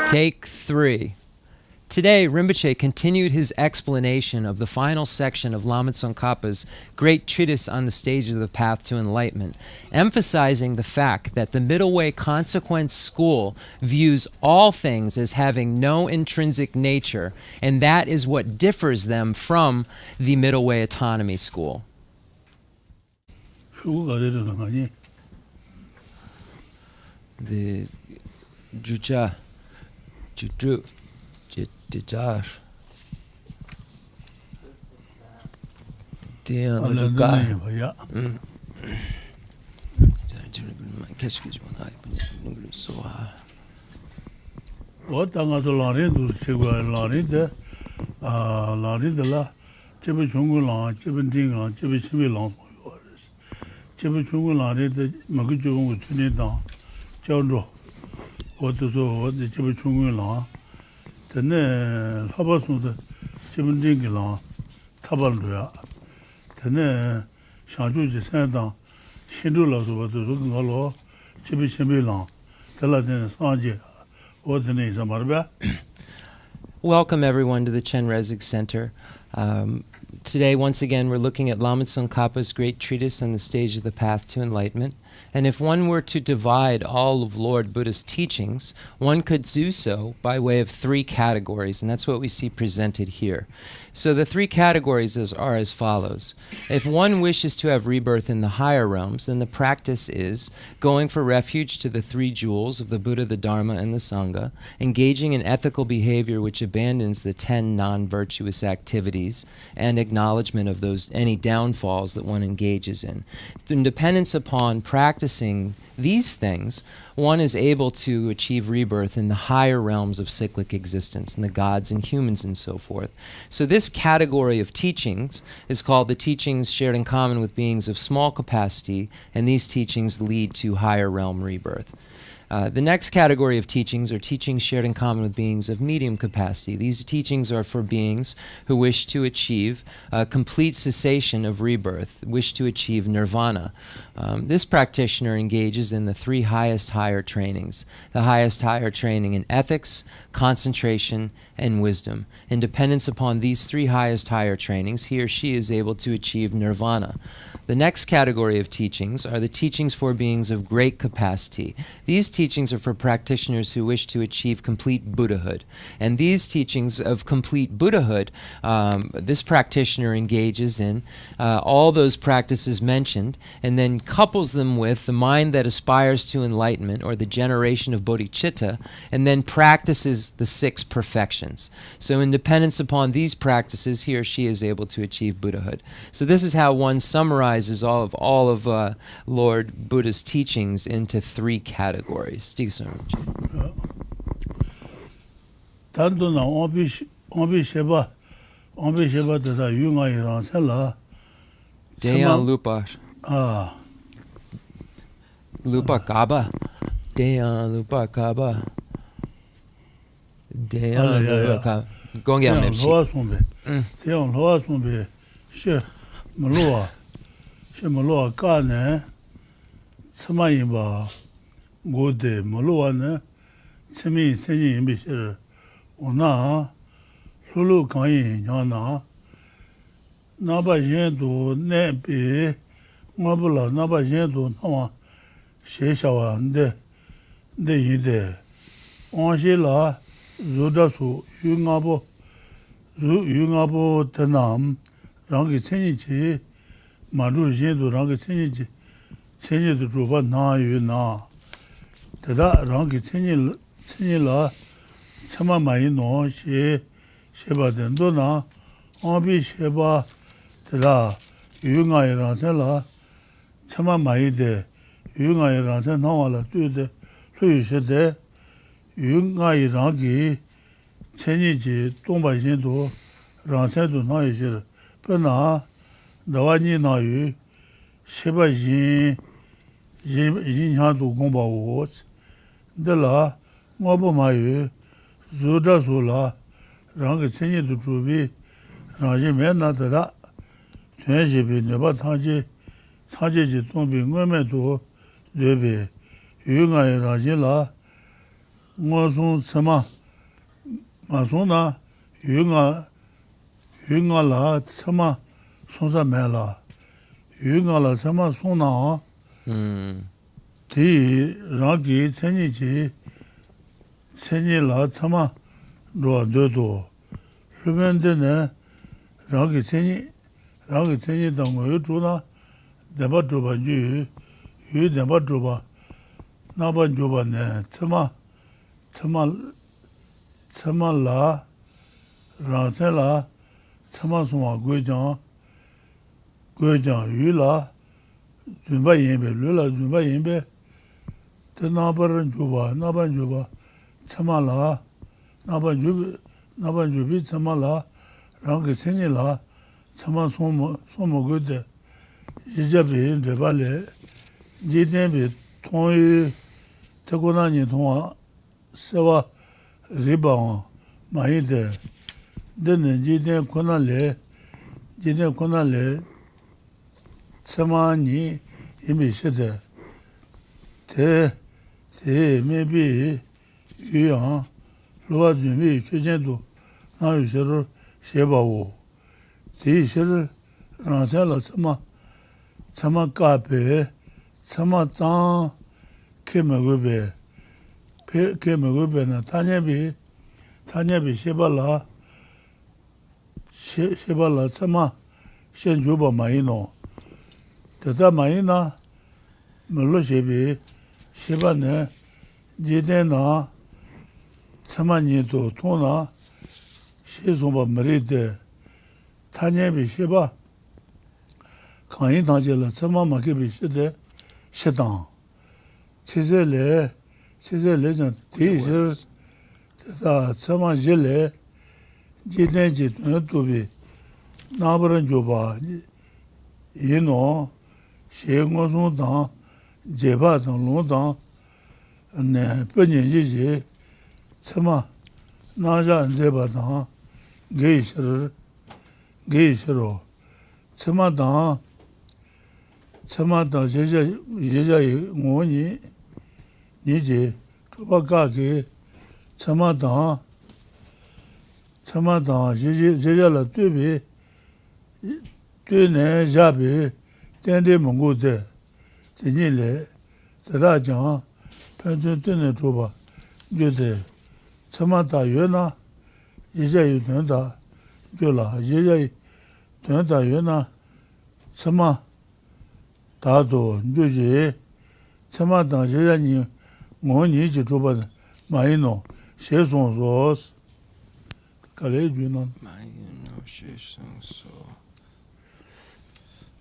Take 3. Today, Rinpoche continued his explanation of the final section of Lama Tsongkhapa's great treatise on the stages of the path to enlightenment, emphasizing the fact that the Middle Way Consequence school views all things as having no intrinsic nature, and that is what differs them from the Middle Way Autonomy school. The Juja, Juju. Dijar. Tene Habasunda Chibundingila Tabalua Tene Shanjuji Sandang Shindula Zubatu Chibichimilan Telatin Sanje Watane Zamarba. Welcome everyone to the Chenrezig Center. Today, once again, we're looking at Lama Tsongkhapa's great treatise on the stage of the path to enlightenment. And if one were to divide all of Lord Buddha's teachings, one could do so by way of 3 categories, and that's what we see presented here. So the 3 categories are as follows. If one wishes to have rebirth in the higher realms, then the practice is going for refuge to the 3 jewels of the Buddha, the Dharma, and the Sangha, engaging in ethical behavior which abandons the 10 non-virtuous activities, and acknowledgement of any downfalls that one engages in. In dependence upon practicing these things, one is able to achieve rebirth in the higher realms of cyclic existence, and the gods and humans and so forth. So this category of teachings is called the teachings shared in common with beings of small capacity, and these teachings lead to higher realm rebirth. The next category of teachings are teachings shared in common with beings of medium capacity. These teachings are for beings who wish to achieve complete cessation of rebirth, wish to achieve nirvana. This practitioner engages in the 3 highest higher trainings. The highest higher training in ethics, concentration, and wisdom. In dependence upon these 3 highest higher trainings, he or she is able to achieve nirvana. The next category of teachings are the teachings for beings of great capacity. These teachings are for practitioners who wish to achieve complete Buddhahood. And these teachings of complete Buddhahood, this practitioner engages in all those practices mentioned, and then couples them with the mind that aspires to enlightenment, or the generation of bodhicitta, and then practices the 6 perfections. So in dependence upon these practices, he or she is able to achieve Buddhahood. So this is how one summarizes all of Lord Buddha's teachings into 3 categories. Tanduna Ombi Sheba Tata Yunga Iransela Deyan Lupa. Lupa Kaba. Deyan Lupa Kaba. Deyan Lupa Kaba. Gongya Mepsi. Deyan Loa Sumbe She Malua Kane Samayimba Gode Maluane Semi Seni Bishir Una Lulu Kain Yana Naba Yendu Nebi Mabula Naba Yendu Nama Sheshawa De Yide Angela Zudasu Yungabo Tenam Rangi Senichi Maru Yendu Rangi Senichi Senichi Ruba Na Yuna Tada Rangi Senila Sama Mai no Sheba Dendona Ambi Sheba Tada Yunga Iransela Sama Mai de Yunga Iransen Nawala Tude Luyushede Yunga Irangi Seniji Tomba Yendu Ransedu Na Yishir Pena Dawani Na Yu Sheba Yin Yadu Gomba Wos Dela Ngobo Mayu Zuda Sula Rangi Senyi Tubi Rangi Mena Tada Tuenjibi Neba Tanji Tombi Ngome Debi Yunga Rangi La Ngosung Sema 마소나 유가 유가라 참아 손사 매라 유가라 참아 손나 디 라기 천이지 천이라 참아 로도도 루벤데네 라기 천이 당고 주나 내가 줘봐지 유 내가 줘봐 나번 줘봐네 참말라 라셀라 참아송아 고장 유라 준바 예배 룰라 준바 예배 나번 줘봐 참말라 나번 주비 참말라 라게 생일라 참아 소모고데 이제비 레발레 지데비 통이 태고나니 통화 세와 리바온 마이데 데네 지데 코나레 참아니 이미시데 테 메비 유야 로아주미 최전도 나유셔를 셰바오 디셔를 라살라 참아 카페 참아짱 케메고베 케메고베나 타냐비 셰발라 참아 셴주바 마이노 대다 마이나 물로셰비 셰바네 지데나 참아니도 토나 셰송바 머리데 타냐비 셰바 강인 당제라 참아마케비 셰데 셰당 치젤레 전 디저 다 참아젤레 지데지 도비 나버런 줘봐 이노 셰고송다 제바던 로다 네 번연지지 참아 나자 제바다 게이셔로 참아다 제자의 원이 이제 조바가게 참아다 제자라 되비 되네 잡이 땡데 먹고데 진일레 자라장 편전되네 줘봐 이제 참아다 요나 제자의 된다 줘라 제자의 된다 요나 참아 다도 이제 참아다 제자니 뭐니 이제 줘봐 마이노 셰송소스 칼레주는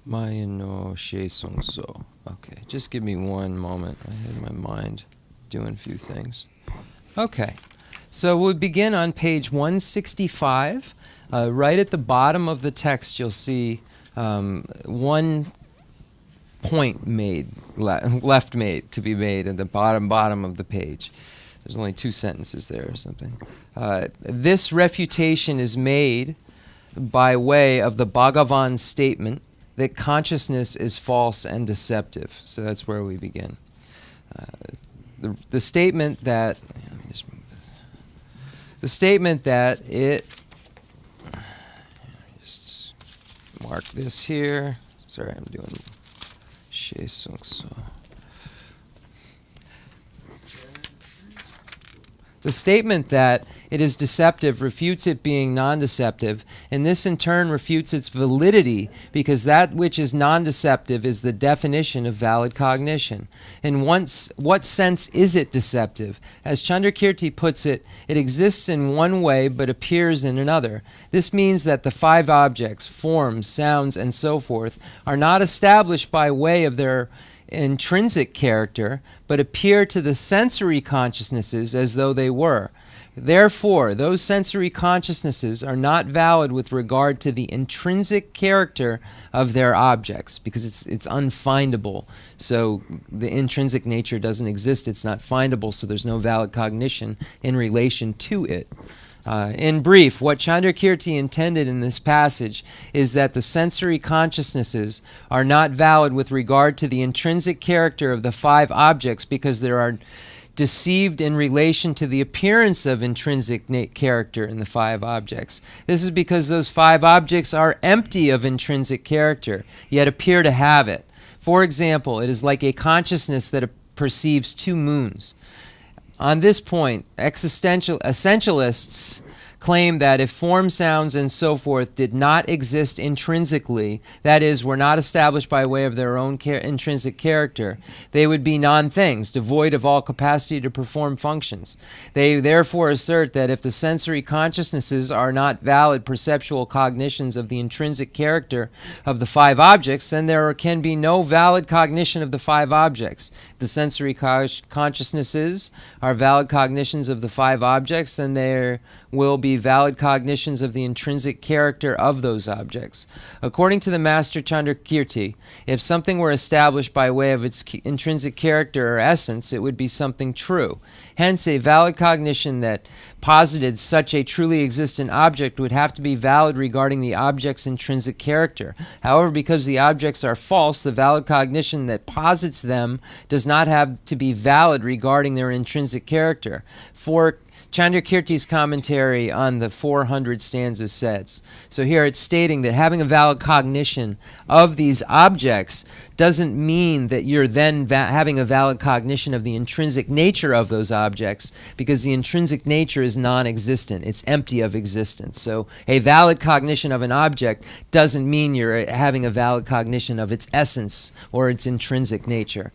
마이노 셰송소. Okay, just give me one moment. I had my mind doing a few things. Okay, so we'll begin on page 165. Right at the bottom of the text, you'll see one point made, left made, to be made at the bottom of the page. There's only 2 sentences there or something. This refutation is made by way of the Bhagavan's statement that consciousness is false and deceptive. So that's where we begin. The statement that just mark this here. Sorry, I'm doing the statement that it is deceptive refutes it being non-deceptive, and this in turn refutes its validity, because that which is non-deceptive is the definition of valid cognition. In what sense is it deceptive? As Chandrakirti puts it, it exists in one way but appears in another. This means that the 5 objects, forms, sounds, and so forth, are not established by way of their intrinsic character, but appear to the sensory consciousnesses as though they were. Therefore, those sensory consciousnesses are not valid with regard to the intrinsic character of their objects, because it's unfindable. So the intrinsic nature doesn't exist, it's not findable, so there's no valid cognition in relation to it. In brief, what Chandrakirti intended in this passage is that the sensory consciousnesses are not valid with regard to the intrinsic character of the 5 objects, because there are deceived in relation to the appearance of intrinsic character in the 5 objects. This is because those 5 objects are empty of intrinsic character, yet appear to have it. For example, it is like a consciousness that perceives 2 moons. On this point, essentialists claim that if form, sounds, and so forth did not exist intrinsically, that is, were not established by way of their own intrinsic character, they would be non-things, devoid of all capacity to perform functions. They therefore assert that if the sensory consciousnesses are not valid perceptual cognitions of the intrinsic character of the 5 objects, then there can be no valid cognition of the 5 objects. If the sensory consciousnesses are valid cognitions of the 5 objects, then there will be valid cognitions of the intrinsic character of those objects. According to the Master Chandrakirti, if something were established by way of its intrinsic character or essence, it would be something true. Hence, a valid cognition that posited such a truly existent object would have to be valid regarding the object's intrinsic character. However, because the objects are false, the valid cognition that posits them does not have to be valid regarding their intrinsic character. For Chandrakirti's commentary on the 400 stanzas says, so here it's stating that having a valid cognition of these objects doesn't mean that you're then having a valid cognition of the intrinsic nature of those objects, because the intrinsic nature is non-existent. It's empty of existence. So a valid cognition of an object doesn't mean you're having a valid cognition of its essence or its intrinsic nature.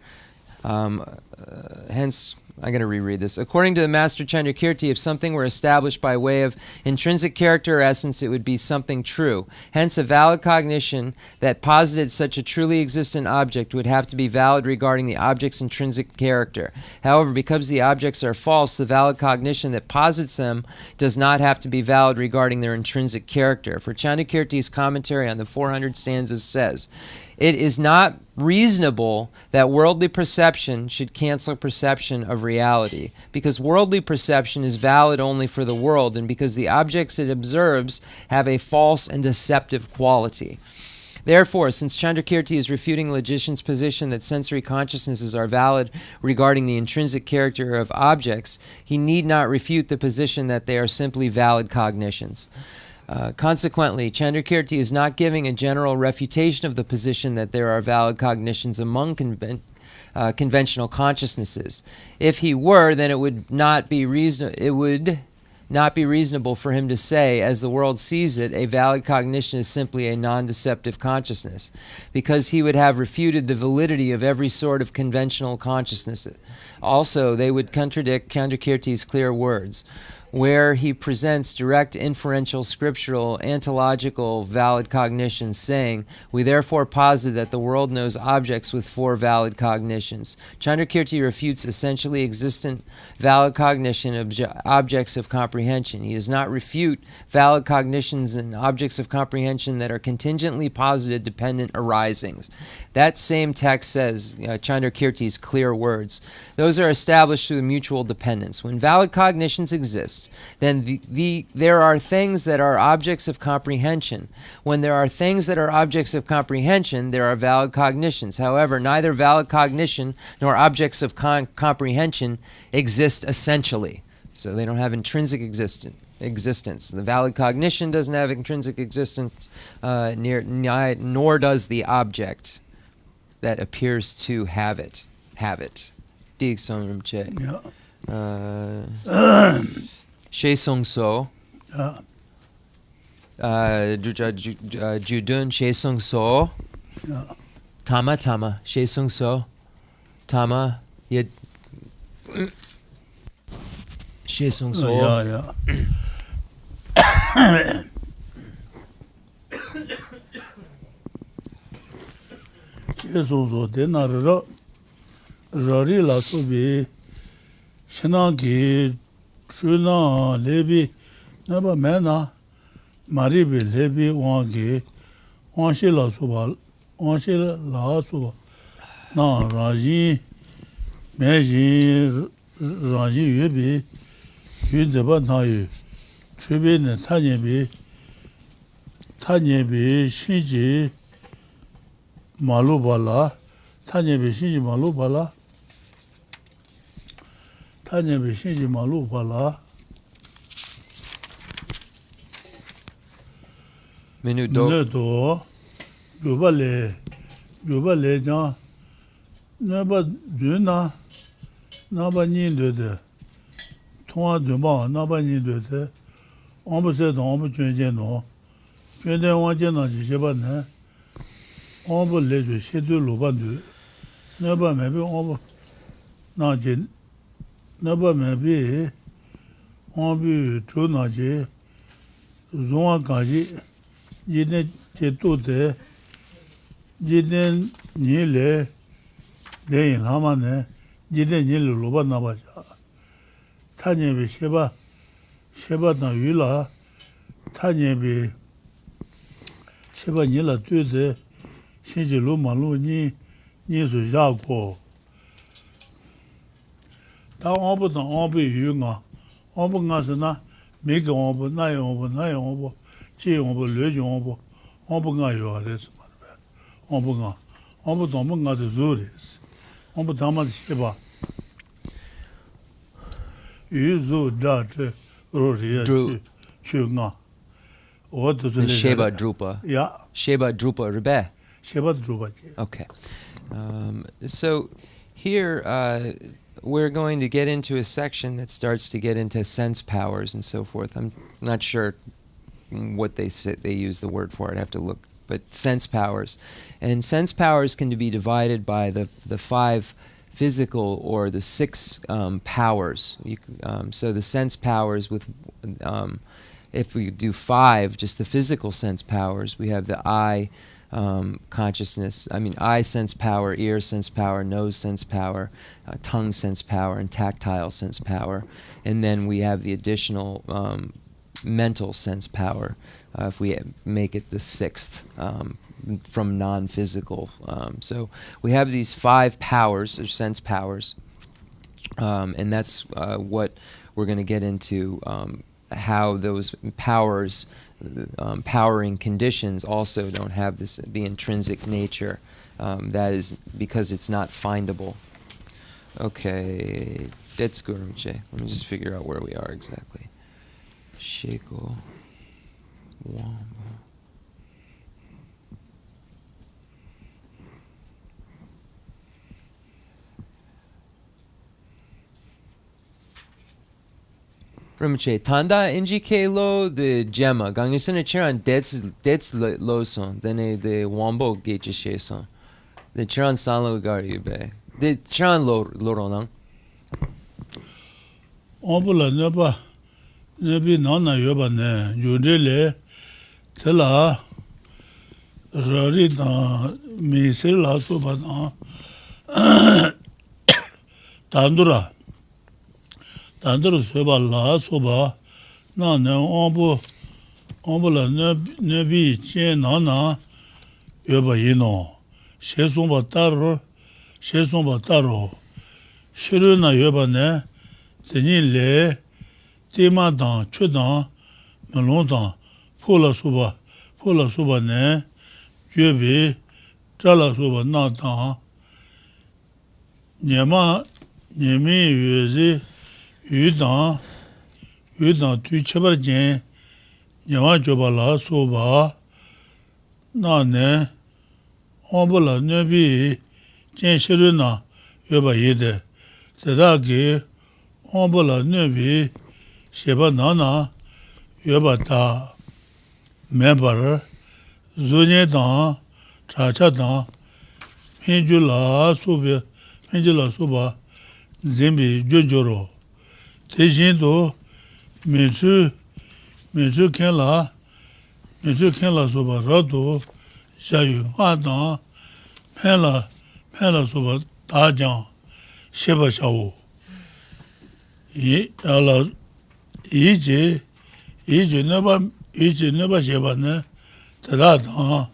Hence, I'm going to reread this. According to the Master Chandrakirti, if something were established by way of intrinsic character or essence, it would be something true. Hence, a valid cognition that posited such a truly existent object would have to be valid regarding the object's intrinsic character. However, because the objects are false, the valid cognition that posits them does not have to be valid regarding their intrinsic character. For Chandrakirti's commentary on the 400 stanzas says, it is not reasonable that worldly perception should cancel perception of reality, because worldly perception is valid only for the world, and because the objects it observes have a false and deceptive quality. Therefore, since Chandrakirti is refuting the logician's position that sensory consciousnesses are valid regarding the intrinsic character of objects, he need not refute the position that they are simply valid cognitions. Consequently, Chandrakirti is not giving a general refutation of the position that there are valid cognitions among conventional consciousnesses. If he were, then it would not be reasonable for him to say, as the world sees it, a valid cognition is simply a non-deceptive consciousness, because he would have refuted the validity of every sort of conventional consciousness. Also, they would contradict Chandrakirti's clear words, where he presents direct inferential scriptural ontological valid cognitions, saying, we therefore posit that the world knows objects with 4 valid cognitions. Chandrakirti refutes essentially existent valid cognition of objects of comprehension. He does not refute valid cognitions and objects of comprehension that are contingently posited dependent arisings. That same text says, Chandrakirti's clear words, those are established through mutual dependence. When valid cognitions exist, then there are things that are objects of comprehension. When there are things that are objects of comprehension, there are valid cognitions. However, neither valid cognition nor objects of comprehension exist essentially. So they don't have intrinsic existence. The valid cognition doesn't have intrinsic existence, nor does the object that appears to have it. Dig Song Rinpoche. She Song So. Judun She Song So. Tama She Song So. Tama Yed She Song So. She Song So Denara Rari La Subi Shinaki Truna Lebi Naba Mena Maribi Lebi Wangi Wanshi La Suba Wanshi La Suba Na Raji Meji Raji Yubi Yudeba Nayu Tribi Tanyebi Shiji Malubala Tanyebi Shiji Malubala 타녀비 신지 말로 봐라. Minuto. 너도 요발레장 나바 드나 나바니도데 통화도마 나바니도데 엄버세도 엄버 전제노 전대왕제나 지셔봤네 엄버레도 셰도로반도 나바메비 엄버 나진 나바메비 엄비 조나지 종아까지 이제 제도데 이제 니레 내인 하마네 이제 니르 로바 나바자 타녀비 셰바나 유라 타녀비 셰바 니라 뜨데 신지로 말로니 니수 자고 다 어부도 어부 유가 어부가서나 메게 어부 나요 어부 지 어부 뢰죠 어부가 요아레스 말베 어부도 뭔가도 조레스 어부 담아 셰바 유조 다트 로리아 추가 The Sheba Drupa. Yeah. Sheba Drupa Rebe. Sheba Drupa. Okay. So here we're going to get into a section that starts to get into sense powers and so forth. I'm not sure what they use the word for. I'd have to look. But sense powers. And sense powers can be divided by the 5 physical or the 6 powers. So the sense powers with... if we do 5, just the physical sense powers, we have the eye consciousness, eye sense power, ear sense power, nose sense power, tongue sense power, and tactile sense power. And then we have the additional mental sense power, if we make it the 6th from non-physical. So we have these 5 powers, or sense powers, and that's what we're going to get into, how those powers, powering conditions also don't have the intrinsic nature. That is because it's not findable. Okay, Detsuko Rinpoche. Let me just figure out where we are exactly. Sheko Wamba. Rinpoche, tanda injike lo the gemma. Gangisana chiran dets lo son. Then the wambo geche she son. The chiran san lo gari be. The chiran lo ronang. Ombula nebi nana yoba ne. Yudele tela rari na misir la soba na tandura. Tandura soba la soba na ne ombula nebi chen nana yoba yino. She somba taro. Shiru na yoba ne. Teni le tema dan chudan melon dan pola soba ne. Yobi trala soba na dan. Nyemi yuezi yudan tu chabar jen nyama joba la soba na ne ombula nebi jen shiru na yoba yede tedaki ombula nebi sheba nana yoba ta member zonye dan chacha dan pinjula soba zimbi jojoro Tejinto Minchu Kenla soba rado Jayu Hadan Penla soba Dajan Sheba Shawo Ije neba sheba ne Tadadan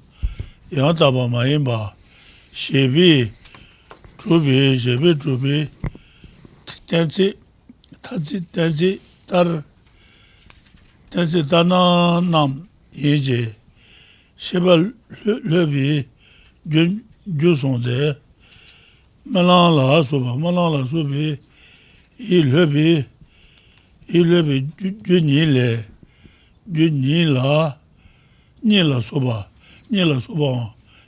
Yantaba Mayimba Shebi Trubi Tenzi Dana Nam Yeje Sheba Lebi Jusonde Malala Sobi il lebi du ni la soba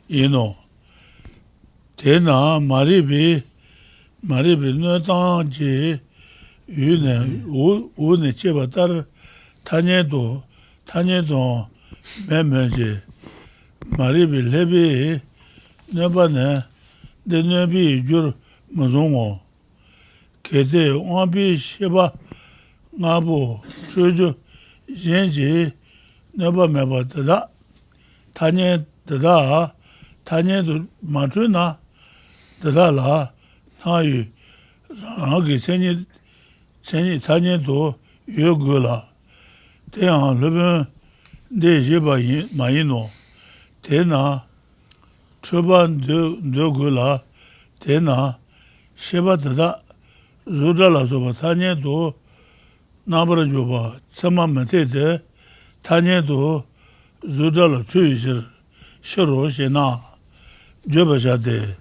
ino tena maribi no tanji une chebatar tanedo memeje maribi lebi nebane de nebi jur mazongo kete onbi sheba ngabo suju jenji neba meba tada tanye do matuna tada la nayu rangi senyi tanye do yogula teyan leben de jeba mayino tena choban de gula tena sheba tada zudala soba tanye do nabra joba tsama matete tanye do zudala chuyishir shiro shena joba shate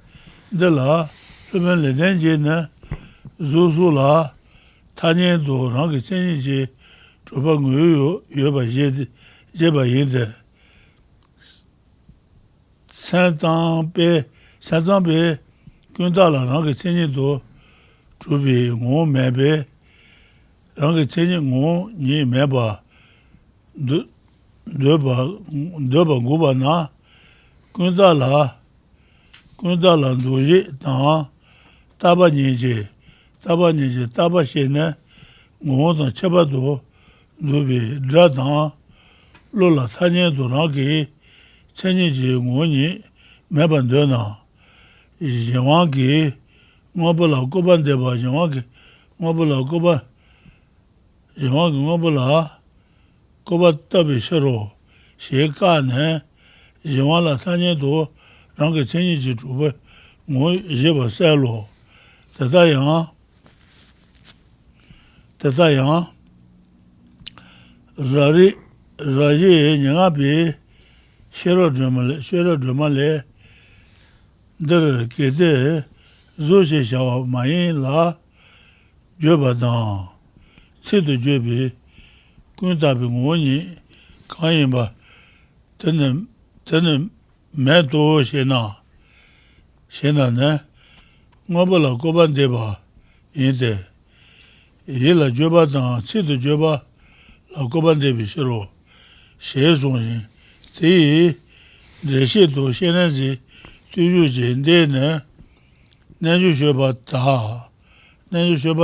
dela lumen le denje ne zuzula tanye do rangi senyi je joba nguyo yoba jeba yinde santambe kundala rangi senyi do chubi ngo mebe rangi chenye ngo ni meba doba nguba na kundala doji tanga taba nije taba shene ngo dan cheba do dobi dra tanga lola tanye do rangi chenye je ngo ni meba dona jiwangi ngobala goban deba jiwangi ngobala goba tabi shiro sheka ne jiwala tanye do rangi chenyi ji chuba ngo jeba selo tata yang raji nyanga bi shiro drama le dara kete zoshi shawa mayin la joba dan tsidu jobi kuntabi ngoni kanyinba tene me do shena ne ngobala goban deba yinde yila joba dan tsidu joba la goban debi shiro she zonjin ti reshe do shenenzi tuju jinde ne nenju shoba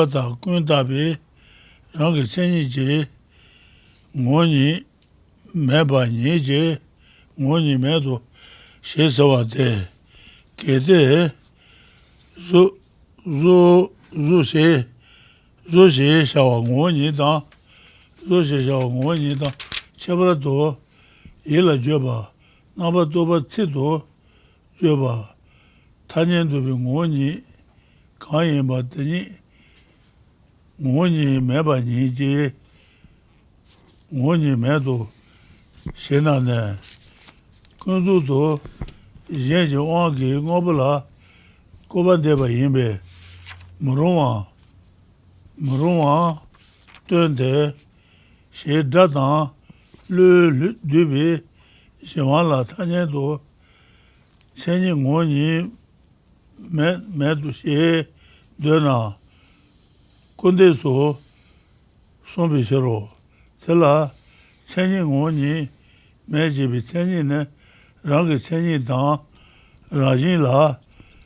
ta kuntabi rangi chenyi je ngoni meba nye je ngoni medo she sawa de kede zo she shawa ngoni dan chebra do yila joba naba doba tsido joba tanyen dobi ngoni kanyenba tani ngoni meba nye je ngoni medo shena ne kundu do yenje wangi ngobala goba deba yinbe murungwa tuande she datan le dubi shiwala tanya do chenye ngoni medo she dena kunde so sombi shiro tela chenye ngoni mejibi chenye ne rangi chenye dan rajin la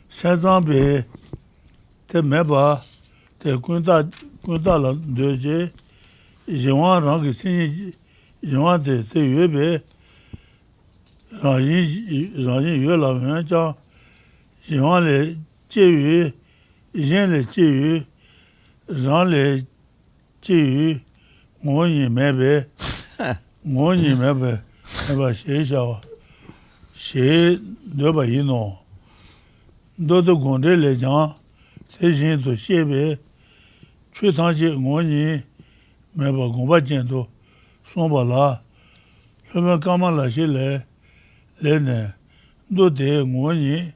senzambe te meba te kunta la doje jiwan rangi chenye jiwan te yuebe rajin yue la wenja jiwan le jeyu jen le jeyu ran le jeyu ngoni mebe meba she shawa she doba yino dodo gonde le jan se jen to shebe chwe tangje ngoni meba gomba jen to somba la lome kama la she le ne dode ngoni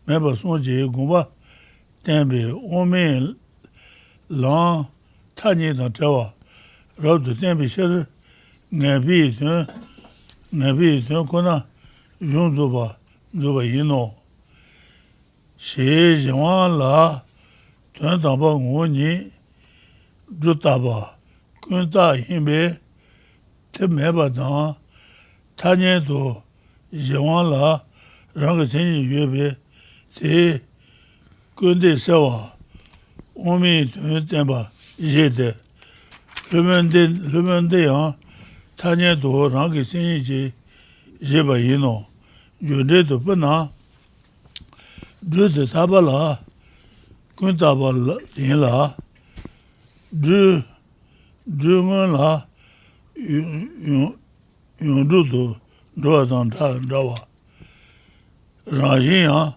meba sonje gomba tembe omen long tiny the tower, road to temperature, maybe Kona, Junduba, Duba, she Jawan La, Tantaba Muni, Jutaba, Kunta Himbe, Temeba, Tanya to Jawan La, Rangasin Yube, Te Kunde Sawa, Omi Temba, Jede, Lumende, Tanya to Rangasin Jeba Yino, Jude to Pena, Drew the Tabala, Kuntaba Yela, Drew La, Yundu, Doazan Dawa. Rajin,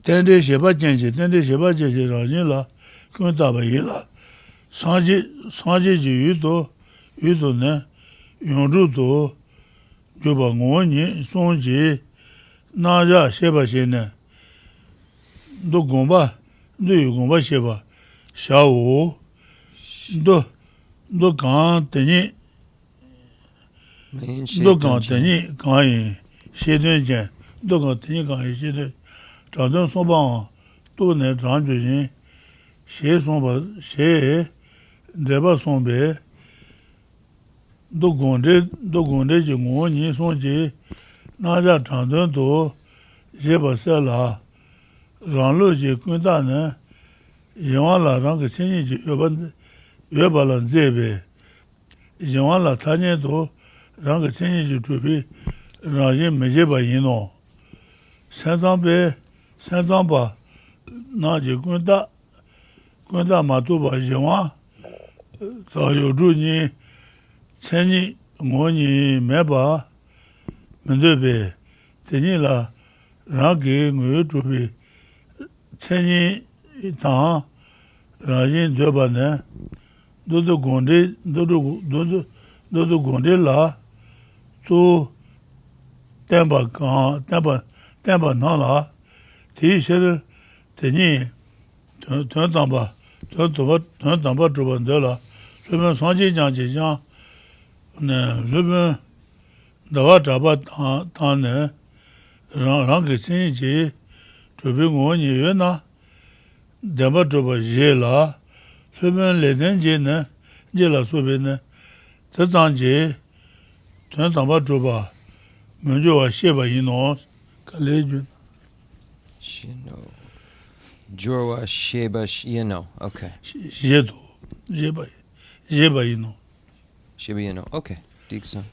Tende Sheba Rajin, Kuntaba Yela, Sanji Yudo ne, Yundu, Juba Ngoni, Sonji, Naja Sheba Shene, Do Gomba, Do you Gomba Sheba, Shao, Do Gan Teni, Do Gan Teni, Gan, Shedden Jen, Do Gan Teni, Gan, Shedden, Tradon Soban, Do Ne Tranjin, She Somba, She, Deba Sombe, Do Gonde, Ngoni, Sonji, Naja Tandon to Jeba Sela, Ranlo Ji Kundane, Yawala Rang Sini Yobalan Zebe, Yawala Tanya to Rang Sini Tubi, Rajin Mejeba Yino, Senzamba, Naji Kunda Matuba Yawan, Sayoduni, Tseni Ngoni Meba, Mendebe, Tenila, Rangi Ngutubi, Tseni Itan, Rajin Dubane, Dodo Gonde La, Tu Temba Nala, T-shirt, Teni, Tantamba Trubandela, Lumen Sanji Jan, Lumen Dava Tane, Rangi Sinji, Trubingoni Yuna, Dema Truba Jela, Lumen Leden Jene, Jela Subine, Tazanji, Tantamba Truba, Munjua Sheba Yino, Kalejun. Shino. Jorwa Sheba Yino. Okay. Jeba Yino. Sheba Yino. Okay. Diksan.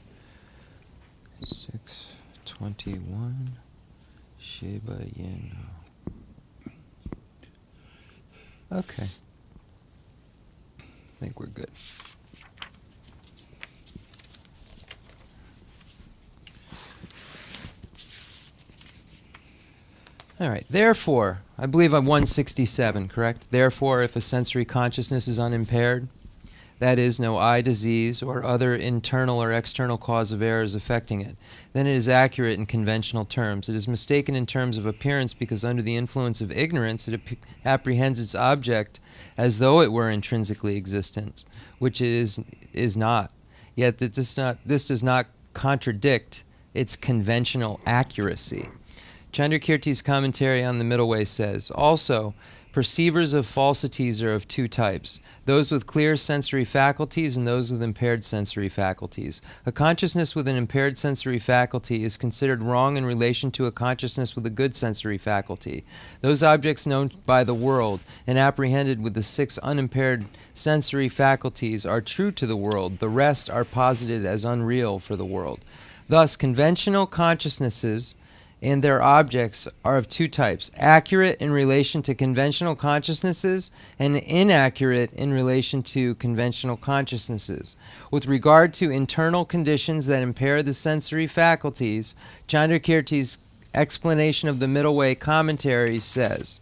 6:21. Sheba Yino. Okay. I think we're good. All right. Therefore, I believe I'm 167, correct? Therefore, if a sensory consciousness is unimpaired, that is, no eye disease or other internal or external cause of errors affecting it, then it is accurate in conventional terms. It is mistaken in terms of appearance because under the influence of ignorance, it apprehends its object as though it were intrinsically existent, which it is not. Yet this does not contradict its conventional accuracy. Chandrakirti's commentary on the Middle Way says, also, perceivers of falsities are of two types, those with clear sensory faculties and those with impaired sensory faculties. A consciousness with an impaired sensory faculty is considered wrong in relation to a consciousness with a good sensory faculty. Those objects known by the world and apprehended with the 6 unimpaired sensory faculties are true to the world. The rest are posited as unreal for the world. Thus, conventional consciousnesses and their objects are of two types, accurate in relation to conventional consciousnesses and inaccurate in relation to conventional consciousnesses. With regard to internal conditions that impair the sensory faculties, Chandrakirti's explanation of the Middle Way commentary says,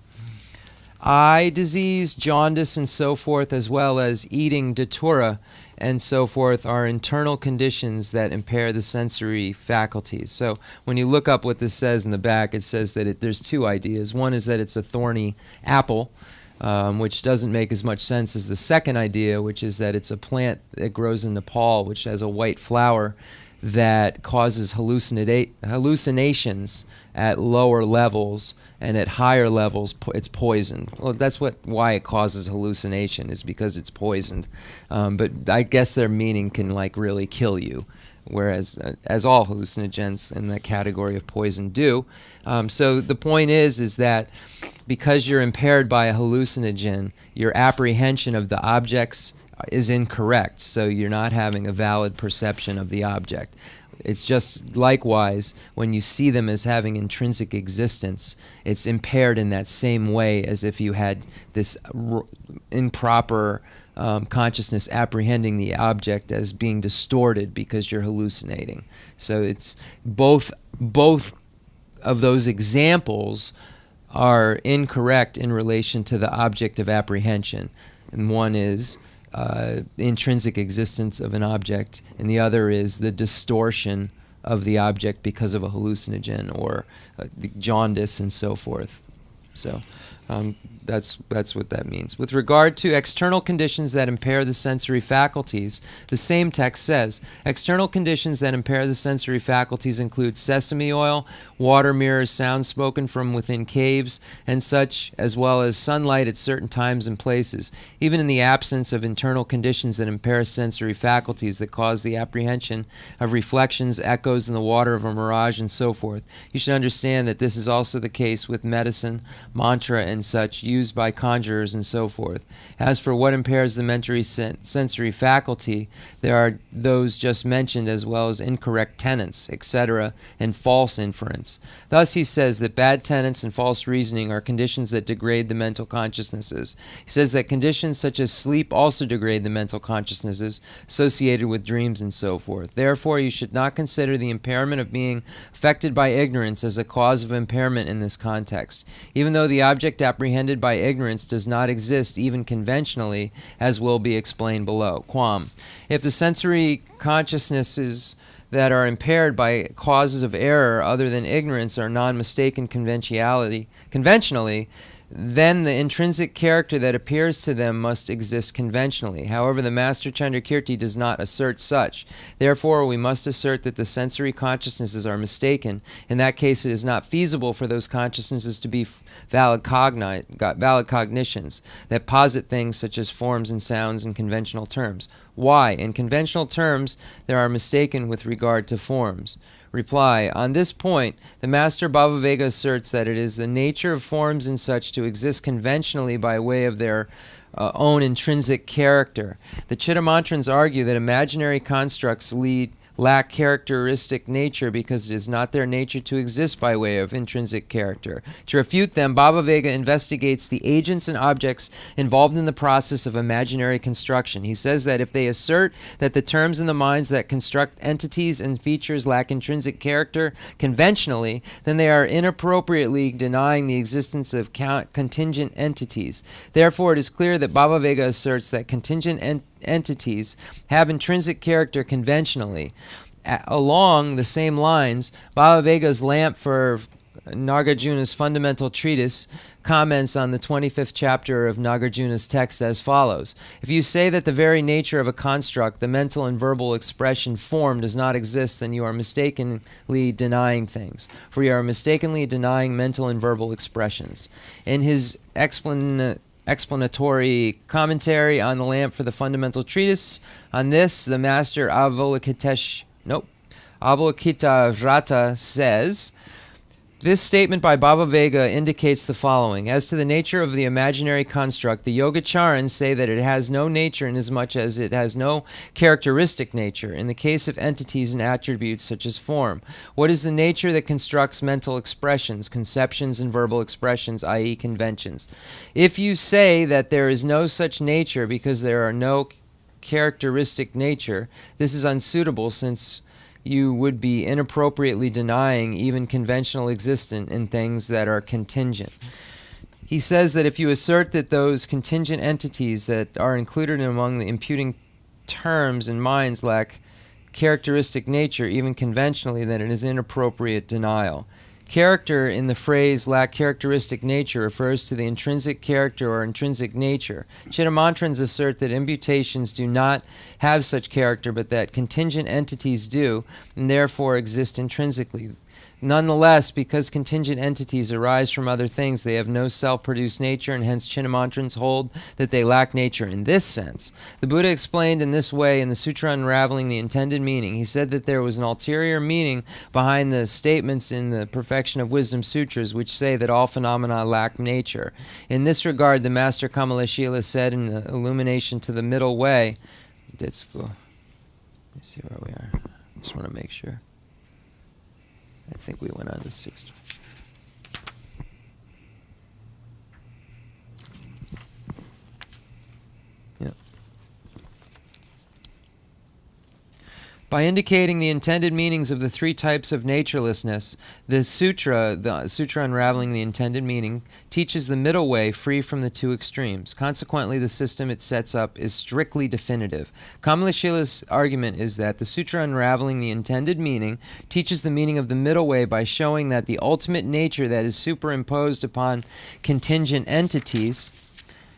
eye disease, jaundice, and so forth, as well as eating datura and so forth are internal conditions that impair the sensory faculties. So when you look up what this says in the back, it says that there's two ideas. One is that it's a thorny apple, which doesn't make as much sense as the second idea, which is that it's a plant that grows in Nepal, which has a white flower that causes hallucinations at lower levels, and at higher levels it's poisoned. Well, that's why it causes hallucination, is because it's poisoned. But I guess their meaning can like really kill you, whereas as all hallucinogens in the category of poison do. So the point is that because you're impaired by a hallucinogen, your apprehension of the objects is incorrect, so you're not having a valid perception of the object. It's just likewise, when you see them as having intrinsic existence, it's impaired in that same way as if you had this improper consciousness apprehending the object as being distorted because you're hallucinating. So it's both of those examples are incorrect in relation to the object of apprehension. And one is the intrinsic existence of an object, and the other is the distortion of the object because of a hallucinogen or jaundice and so forth. So that's what that means. With regard to external conditions that impair the sensory faculties, the same text says, external conditions that impair the sensory faculties include sesame oil, water mirrors, sounds spoken from within caves, and such, as well as sunlight at certain times and places. Even in the absence of internal conditions that impair sensory faculties that cause the apprehension of reflections, echoes in the water of a mirage, and so forth, you should understand that this is also the case with medicine, mantra, and such used by conjurers and so forth. As for what impairs the sensory faculty, there are those just mentioned, as well as incorrect tenets, etc., and false inference. Thus he says that bad tenets and false reasoning are conditions that degrade the mental consciousnesses. He says that conditions such as sleep also degrade the mental consciousnesses associated with dreams and so forth. Therefore, you should not consider the impairment of being affected by ignorance as a cause of impairment in this context, even though the object apprehended by ignorance does not exist even conventionally, as will be explained below. Quam. If the sensory consciousnesses that are impaired by causes of error other than ignorance are non-mistaken conventionally, then the intrinsic character that appears to them must exist conventionally. However, the Master Chandrakirti does not assert such. Therefore, we must assert that the sensory consciousnesses are mistaken. In that case, it is not feasible for those consciousnesses to be valid cognitions that posit things such as forms and sounds in conventional terms. Why? In conventional terms, they are mistaken with regard to forms. Reply. On this point, the Master Bhavavega asserts that it is the nature of forms and such to exist conventionally by way of their own intrinsic character. The Chittamantrans argue that imaginary constructs lack characteristic nature because it is not their nature to exist by way of intrinsic character. To refute them, Bhavavega investigates the agents and objects involved in the process of imaginary construction. He says that if they assert that the terms and the minds that construct entities and features lack intrinsic character conventionally, then they are inappropriately denying the existence of contingent entities. Therefore, it is clear that Bhavavega asserts that contingent entities have intrinsic character conventionally. Along the same lines, Bhavavega's lamp for Nagarjuna's fundamental treatise comments on the 25th chapter of Nagarjuna's text as follows. If you say that the very nature of a construct, the mental and verbal expression form, does not exist, then you are mistakenly denying things, for you are mistakenly denying mental and verbal expressions. In his explanatory commentary on the lamp for the fundamental treatise on this, the Master Avalokiteshvara says, this statement by Bhavavega indicates the following. As to the nature of the imaginary construct, the Yogacharans say that it has no nature inasmuch as it has no characteristic nature, in the case of entities and attributes such as form. What is the nature that constructs mental expressions, conceptions, and verbal expressions, i.e. conventions? If you say that there is no such nature because there are no characteristic nature, this is unsuitable, since you would be inappropriately denying even conventional existence in things that are contingent. He says that if you assert that those contingent entities that are included among the imputing terms and minds lack characteristic nature, even conventionally, then it is inappropriate denial. Character in the phrase lack characteristic nature refers to the intrinsic character or intrinsic nature. Chittamantras assert that imputations do not have such character, but that contingent entities do, and therefore exist intrinsically. Nonetheless, because contingent entities arise from other things, they have no self-produced nature, and hence Chittamantras hold that they lack nature in this sense. The Buddha explained in this way in the Sutra Unraveling the Intended Meaning. He said that there was an ulterior meaning behind the statements in the Perfection of Wisdom Sutras, which say that all phenomena lack nature. In this regard, the Master Kamalashila said in the Illumination to the Middle Way, let's go. Let me see where we are. Just want to make sure. I think we went on to 6. Yeah. By indicating the intended meanings of the three types of naturelessness, the Sutra Unraveling the Intended Meaning, teaches the middle way free from the two extremes. Consequently, the system it sets up is strictly definitive. Kamalashila's argument is that the Sutra Unraveling the Intended Meaning teaches the meaning of the middle way by showing that the ultimate nature that is superimposed upon contingent entities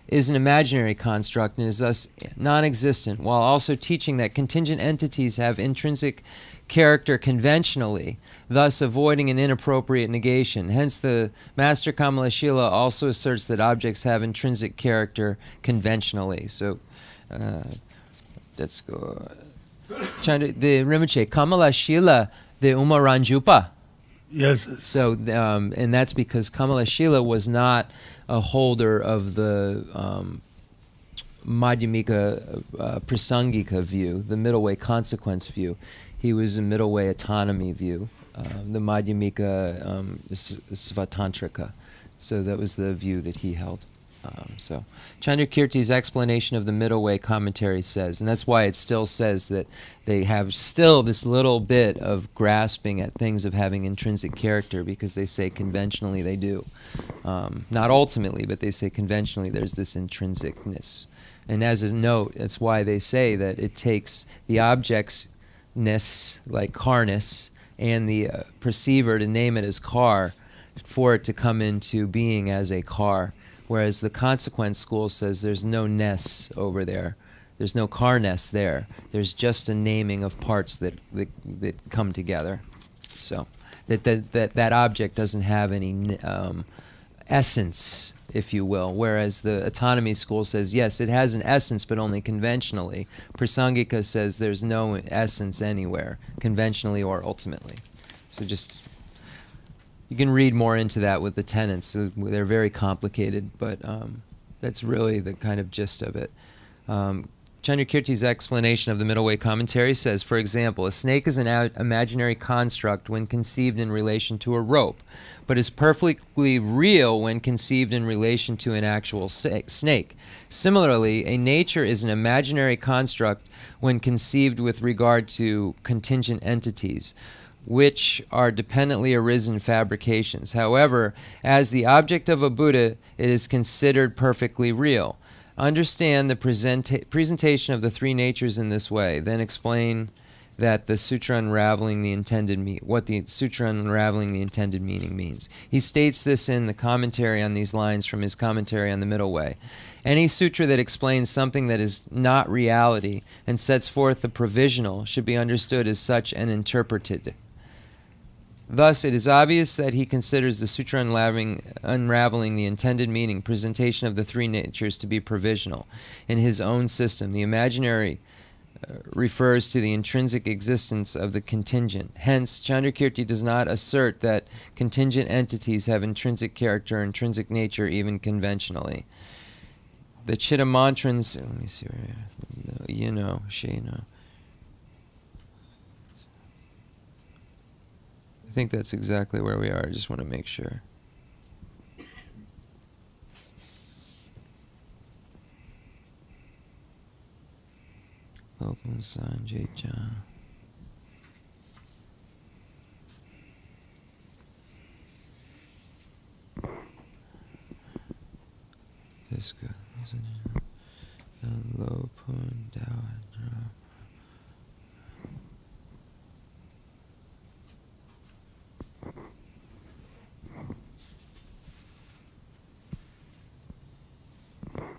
is an imaginary construct and is thus non-existent, while also teaching that contingent entities have intrinsic character conventionally, thus avoiding an inappropriate negation. Hence, the Master Kamalashila also asserts that objects have intrinsic character conventionally. So, let's go. The Rinpoche, Kamalashila, the Umaranjupa. Yes. So, and that's because Kamalashila was not a holder of the Madhyamika Prasangika view, the middle way consequence view. He was a middle way autonomy view, the Madhyamika Svatantrika. So that was the view that he held. So Chandrakirti's explanation of the middle way commentary says, and that's why it still says that they have still this little bit of grasping at things of having intrinsic character, because they say conventionally they do. Not ultimately, but they say conventionally there's this intrinsicness. And as a note, that's why they say that it takes the objectness, like carness, and the perceiver to name it as car, for it to come into being as a car. Whereas the consequence school says there's no ness over there. There's no carness there. There's just a naming of parts that come together. So that object doesn't have any essence, if you will. Whereas the autonomy school says, yes, it has an essence, but only conventionally. Prasangika says there's no essence anywhere, conventionally or ultimately. So just... you can read more into that with the tenets. They're very complicated, but that's really the kind of gist of it. Chandrakirti's explanation of the Middle Way commentary says, for example, a snake is an imaginary construct when conceived in relation to a rope, but is perfectly real when conceived in relation to an actual snake. Similarly, a nature is an imaginary construct when conceived with regard to contingent entities, which are dependently arisen fabrications. However, as the object of a Buddha, it is considered perfectly real. Understand the presentation of the three natures in this way, then explain that the Sutra Unraveling the Intended what the Sutra Unraveling the Intended Meaning means. He states this in the commentary on these lines from his commentary on the Middle Way. Any sutra that explains something that is not reality and sets forth the provisional should be understood as such and interpreted. Thus, it is obvious that he considers the Sutra Unraveling the Intended Meaning, presentation of the three natures, to be provisional. In his own system, the imaginary refers to the intrinsic existence of the contingent. Hence, Chandrakirti does not assert that contingent entities have intrinsic character or intrinsic nature, even conventionally. The Chittamantras, let me see where, Shena. I think that's exactly where we are. I just want to make sure. Lopam Sanjay John. This good, isn't it? Lopam Dow.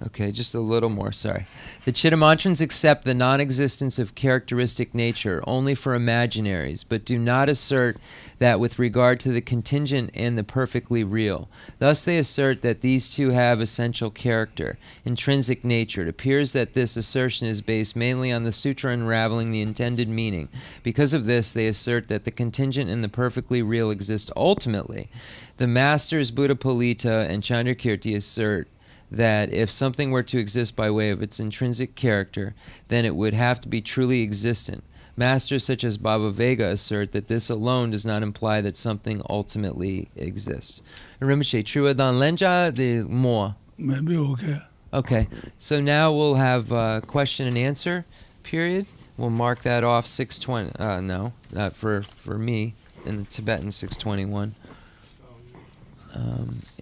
Okay, just a little more, sorry. The Chittamantrans accept the non-existence of characteristic nature only for imaginaries, but do not assert that with regard to the contingent and the perfectly real. Thus they assert that these two have essential character, intrinsic nature. It appears that this assertion is based mainly on the sutra unraveling the intended meaning. Because of this, they assert that the contingent and the perfectly real exist ultimately. The masters Buddhapalita and Chandrakirti assert that if something were to exist by way of its intrinsic character, then it would have to be truly existent. Masters such as Baba Vega assert that this alone does not imply that something ultimately exists. Rinpoche, trua dan lenja de mo. Maybe okay. Okay, so now we'll have question and answer period. We'll mark that off 620. No, not for me in the Tibetan 621.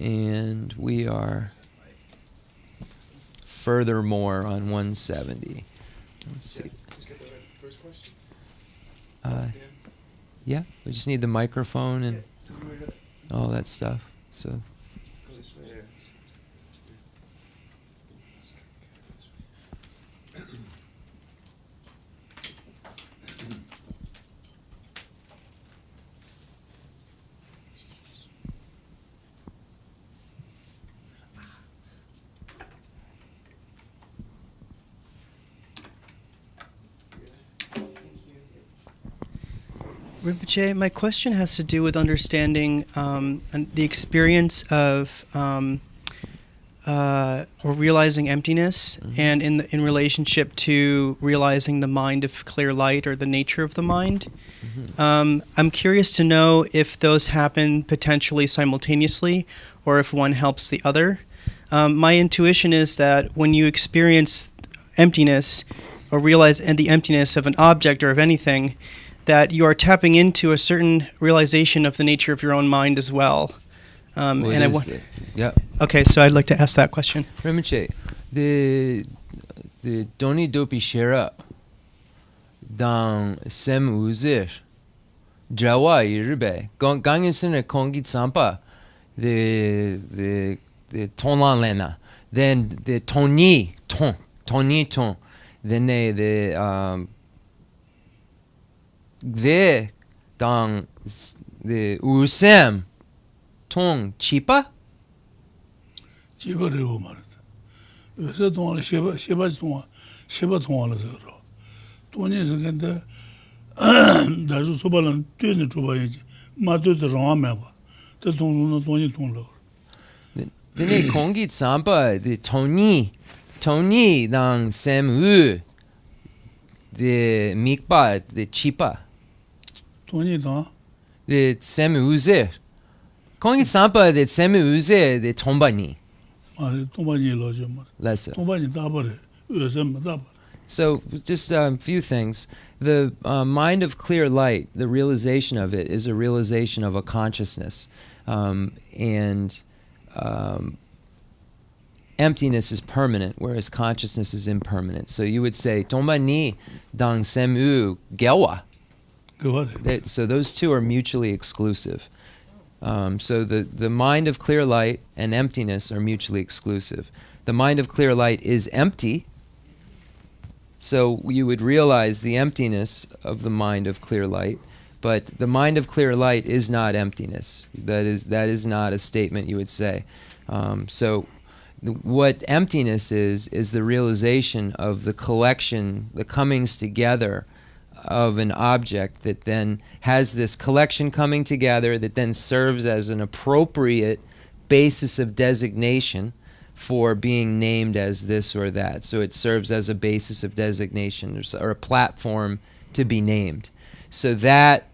And we are furthermore on 170. Let's see. Yeah, we just need the microphone and all that stuff. So. Rinpoche, my question has to do with understanding the experience of or realizing emptiness, and in relationship to realizing the mind of clear light or the nature of the mind. I'm curious to know if those happen potentially simultaneously or if one helps the other. My intuition is that when you experience emptiness or realize the emptiness of an object or of anything, that you are tapping into a certain realization of the nature of your own mind as well. Yeah. Okay, so I'd like to ask that question. Rinpoche, the Doni Dopi Shera dans Sem Uzir Jawa Yirbe Gangisene Kongi Tsampa the Tonlan Lena, then the Toni Ton, then the dans the Usem Tong Chipa? Chiba rewo marata. Wese tongwa sheba tongwa la zagaro. Tonyi zaganda dazu soba lan tuyni chuba yeji. Ma tuyni rawa mewa. Te tongzuna tonyi tong la. Then Kongi Tsampa, the Toni dans Sem U, the Mikpa, the Chipa. Tonyi tang? The Sem Uze. Kongi Tsampa, the Sem Uze, the Tombani. Tombani lo je mar. Lesser. Tombani dabare. Wese ma dabare. So, just a few things. The mind of clear light, the realization of it, is a realization of a consciousness. Emptiness is permanent, whereas consciousness is impermanent. So you would say, Tomba ni dang semu gelwa. So those two are mutually exclusive. So the mind of clear light and emptiness are mutually exclusive. The mind of clear light is empty, so you would realize the emptiness of the mind of clear light, but the mind of clear light is not emptiness. That is not a statement you would say. So what emptiness is the realization of the collection, the comings together of an object that then has this collection coming together that then serves as an appropriate basis of designation for being named as this or that. So it serves as a basis of designation or a platform to be named. So that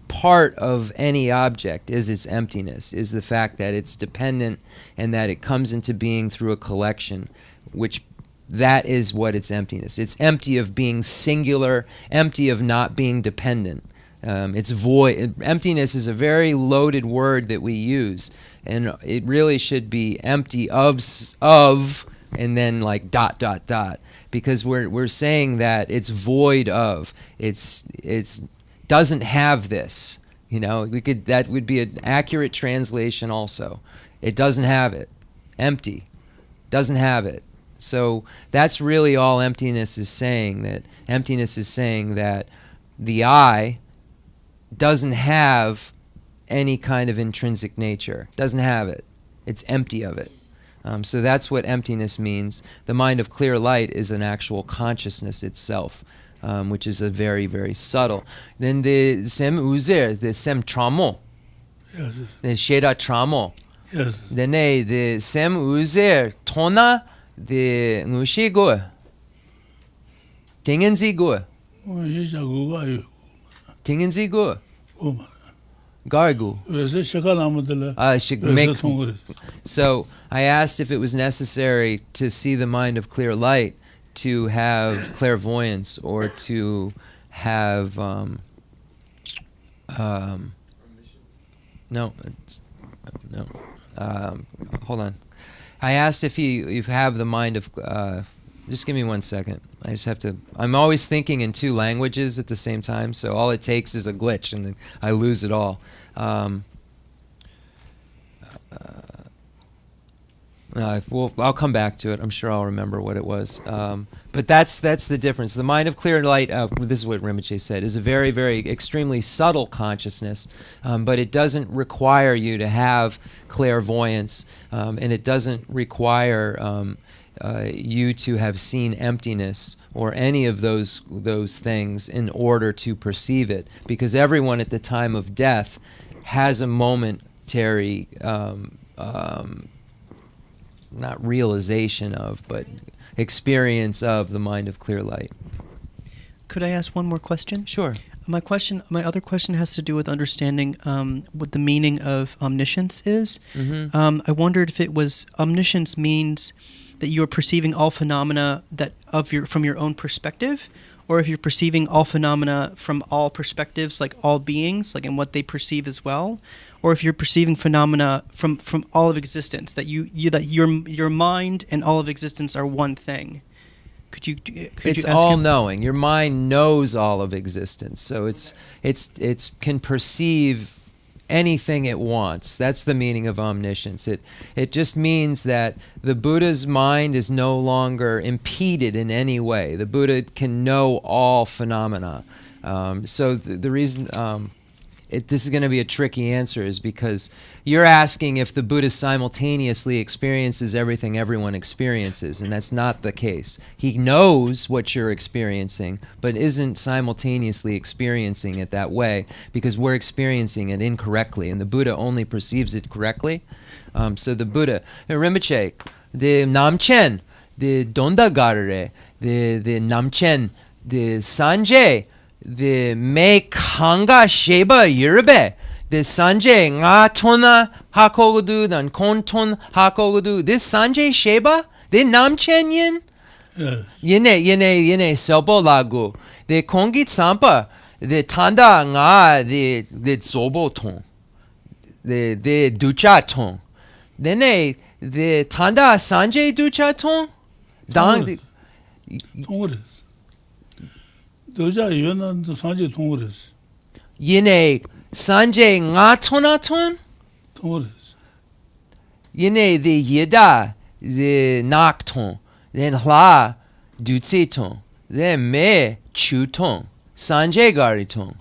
part of any object is its emptiness, is the fact that it's dependent and that it comes into being through a collection, which that is what its emptiness. It's empty of being singular, empty of not being dependent. It's void. Emptiness is a very loaded word that we use, and it really should be empty of and then like ... because we're saying that it's void of, it's doesn't have this. You know, that would be an accurate translation also. It doesn't have it. Empty. Doesn't have it. So that's really all emptiness is saying, that emptiness is saying that the I doesn't have any kind of intrinsic nature. Doesn't have it. It's empty of it. So that's what emptiness means. The mind of clear light is an actual consciousness itself, which is a very, very subtle. Then the sem uzer, the sem tramo, Yes. the sheda tramo. Yes. Then the sem uzer tona, the ngushi go, tingenzi go, tingenzi go, gargu. So I asked if it was necessary to see the mind of clear light to have clairvoyance or to have hold on. I asked if you have the mind of just give me 1 second. I just have to. I'm always thinking in two languages at the same time, so all it takes is a glitch and I lose it all. I'll come back to it. I'm sure I'll remember what it was. But that's the difference. The mind of clear light, this is what Rinpoche said, is a very, very extremely subtle consciousness, but it doesn't require you to have clairvoyance, and it doesn't require you to have seen emptiness or any of those things in order to perceive it, because everyone at the time of death has a momentary not realization of, but experience of the mind of clear light. Could I ask one more question? Sure. My other question has to do with understanding what the meaning of omniscience is. Mm-hmm. I wondered if it was omniscience means that you are perceiving all phenomena from your own perspective, or if you're perceiving all phenomena from all perspectives, like all beings, like in what they perceive as well, or if you're perceiving phenomena from all of existence, that your mind and all of existence are one thing. Could you It's ask all him? knowing. Your mind knows all of existence, so it's can perceive anything it wants. That's the meaning of omniscience. It just means that the Buddha's mind is no longer impeded in any way. The Buddha can know all phenomena. So the reason this is going to be a tricky answer is because you're asking if the Buddha simultaneously experiences everything everyone experiences, and that's not the case. He knows what you're experiencing, but isn't simultaneously experiencing it that way, because we're experiencing it incorrectly, and the Buddha only perceives it correctly. So the Buddha, Rinpoche, the Namchen, the Dondagarre, the Namchen, the Sanjay, the me kanga sheba yirbe, the Sanjay nga tona hakogudu dan konton hakogudu. This Sanjay sheba, the Namchen yin, yene selbo lagu, the kongit sampa, the tanda nga the zobo ton, the ducha ton, then the tanda Sanjay ducha ton, dang. 도자 연한도 산지 통으로스. Yine Sanjay nga tonaton. 통으로스. Yine the yeda the nakton. Then hla dutsiton. Then me chuton. Sanjay gariton.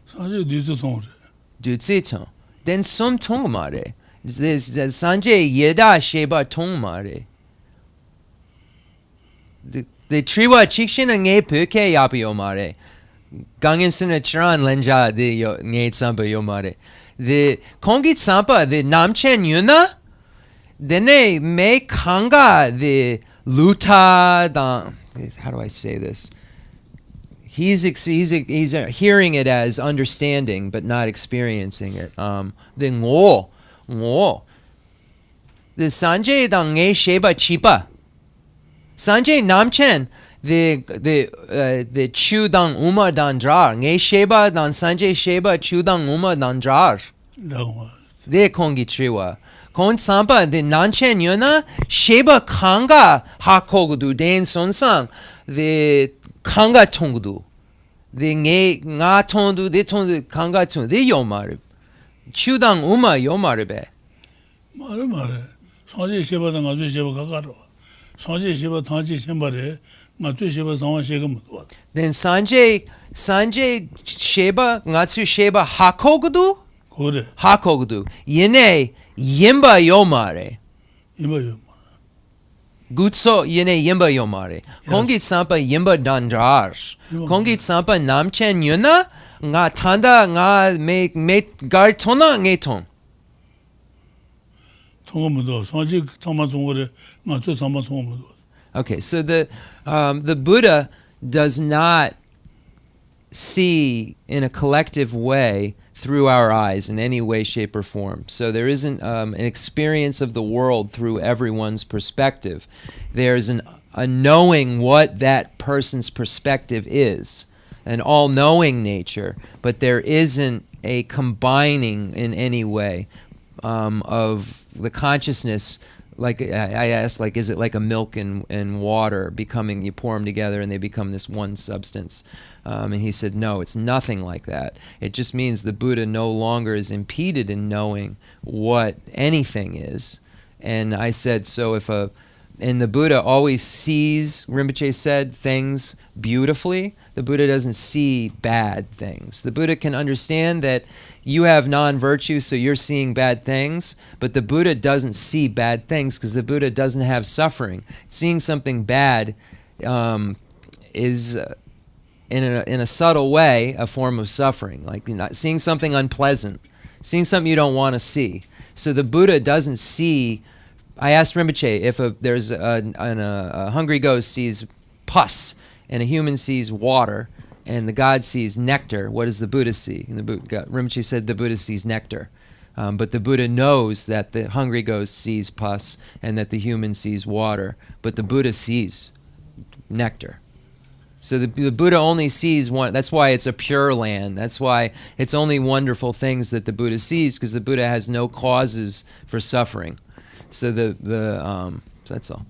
산지 뒤도 통으로. Dutsiton. Then sum tongmare. This Sanjay yeda sheba tongmare. The triwa chikshin nge peke yapi yomare. Gangen sina chran lenja the nge sampa yomare. The kongit sampa the namchen yuna. Dene me kanga the luta dan. How do I say this? He's hearing it as understanding but not experiencing it. The ngo. The Sanjay dan nge sheba chipa. Sanjay Namchen, the chu dang uma dan drar, nge sheba dan Sanjay sheba chu dang uma dan drar. The kongi triwa. Kon sampa the nanchen yona sheba kanga hakogudu den sonsang the kanga tongudu the nge nga tondu de tondu kanga tondu de yomaru chudang uma yomaru be 말해. 성지 시바다 가주 시바 가가로. 성지 시바 당지 심바래. 나주 시바 상황 시금 못. then Sanjay sheba ngatsu sheba hakogudu 그래. hakogudu yene yimba yomare 이봐요. gutso yene yimba yomare kongit sampa yimba dandar kongit sampa namchen yuna nga tanda nga me gar tona ngeton 통음도 성지 정말 동거래. 나주 정말 통음도. okay so the Buddha does not see in a collective way through our eyes in any way, shape, or form. So there isn't an experience of the world through everyone's perspective. There's a knowing what that person's perspective is, an all-knowing nature, but there isn't a combining in any way of the consciousness. Like I asked, like, is it like a milk and water becoming, you pour them together and they become this one substance? And he said, no, it's nothing like that. It just means the Buddha no longer is impeded in knowing what anything is. And I said, so and the Buddha always sees, Rinpoche said, things beautifully. The Buddha doesn't see bad things. The Buddha can understand that you have non-virtue, so you're seeing bad things, but the Buddha doesn't see bad things because the Buddha doesn't have suffering. Seeing something bad is, in a subtle way, a form of suffering. Like seeing something unpleasant, seeing something you don't want to see. So the Buddha doesn't see. I asked Rinpoche if there's a hungry ghost sees pus and a human sees water, and the God sees nectar, what does the Buddha see? And Rinpoche said the Buddha sees nectar. But the Buddha knows that the hungry ghost sees pus and that the human sees water. But the Buddha sees nectar. So the Buddha only sees one. That's why it's a pure land. That's why it's only wonderful things that the Buddha sees, because the Buddha has no causes for suffering. So that's all.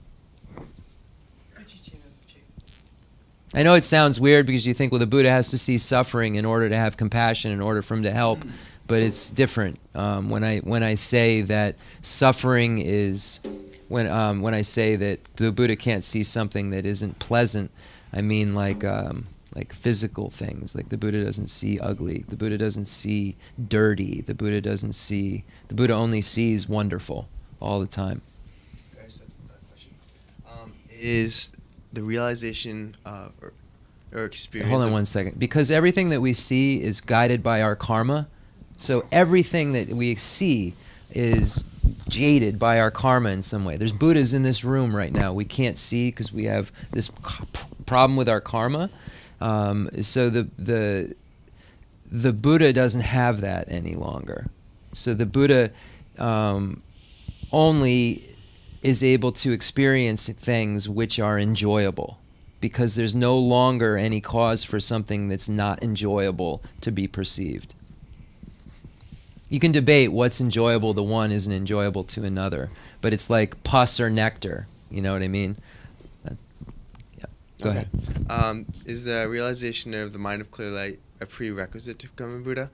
I know it sounds weird because you think, well, the Buddha has to see suffering in order to have compassion, in order for him to help, but it's different. When I say that suffering is, when I say that the Buddha can't see something that isn't pleasant, I mean like physical things. Like the Buddha doesn't see ugly. The Buddha doesn't see dirty. The Buddha only sees wonderful all the time. I just have a question. Is the realization of or experience. Hold on one second. Because everything that we see is guided by our karma. So everything that we see is jaded by our karma in some way. There's Buddhas in this room right now we can't see because we have this problem with our karma. So the Buddha doesn't have that any longer. So the Buddha only is able to experience things which are enjoyable, because there's no longer any cause for something that's not enjoyable to be perceived. You can debate what's enjoyable to one isn't enjoyable to another, but it's like pus or nectar, you know what I mean? Yeah. Go ahead. Is the realization of the mind of clear light a prerequisite to become a Buddha?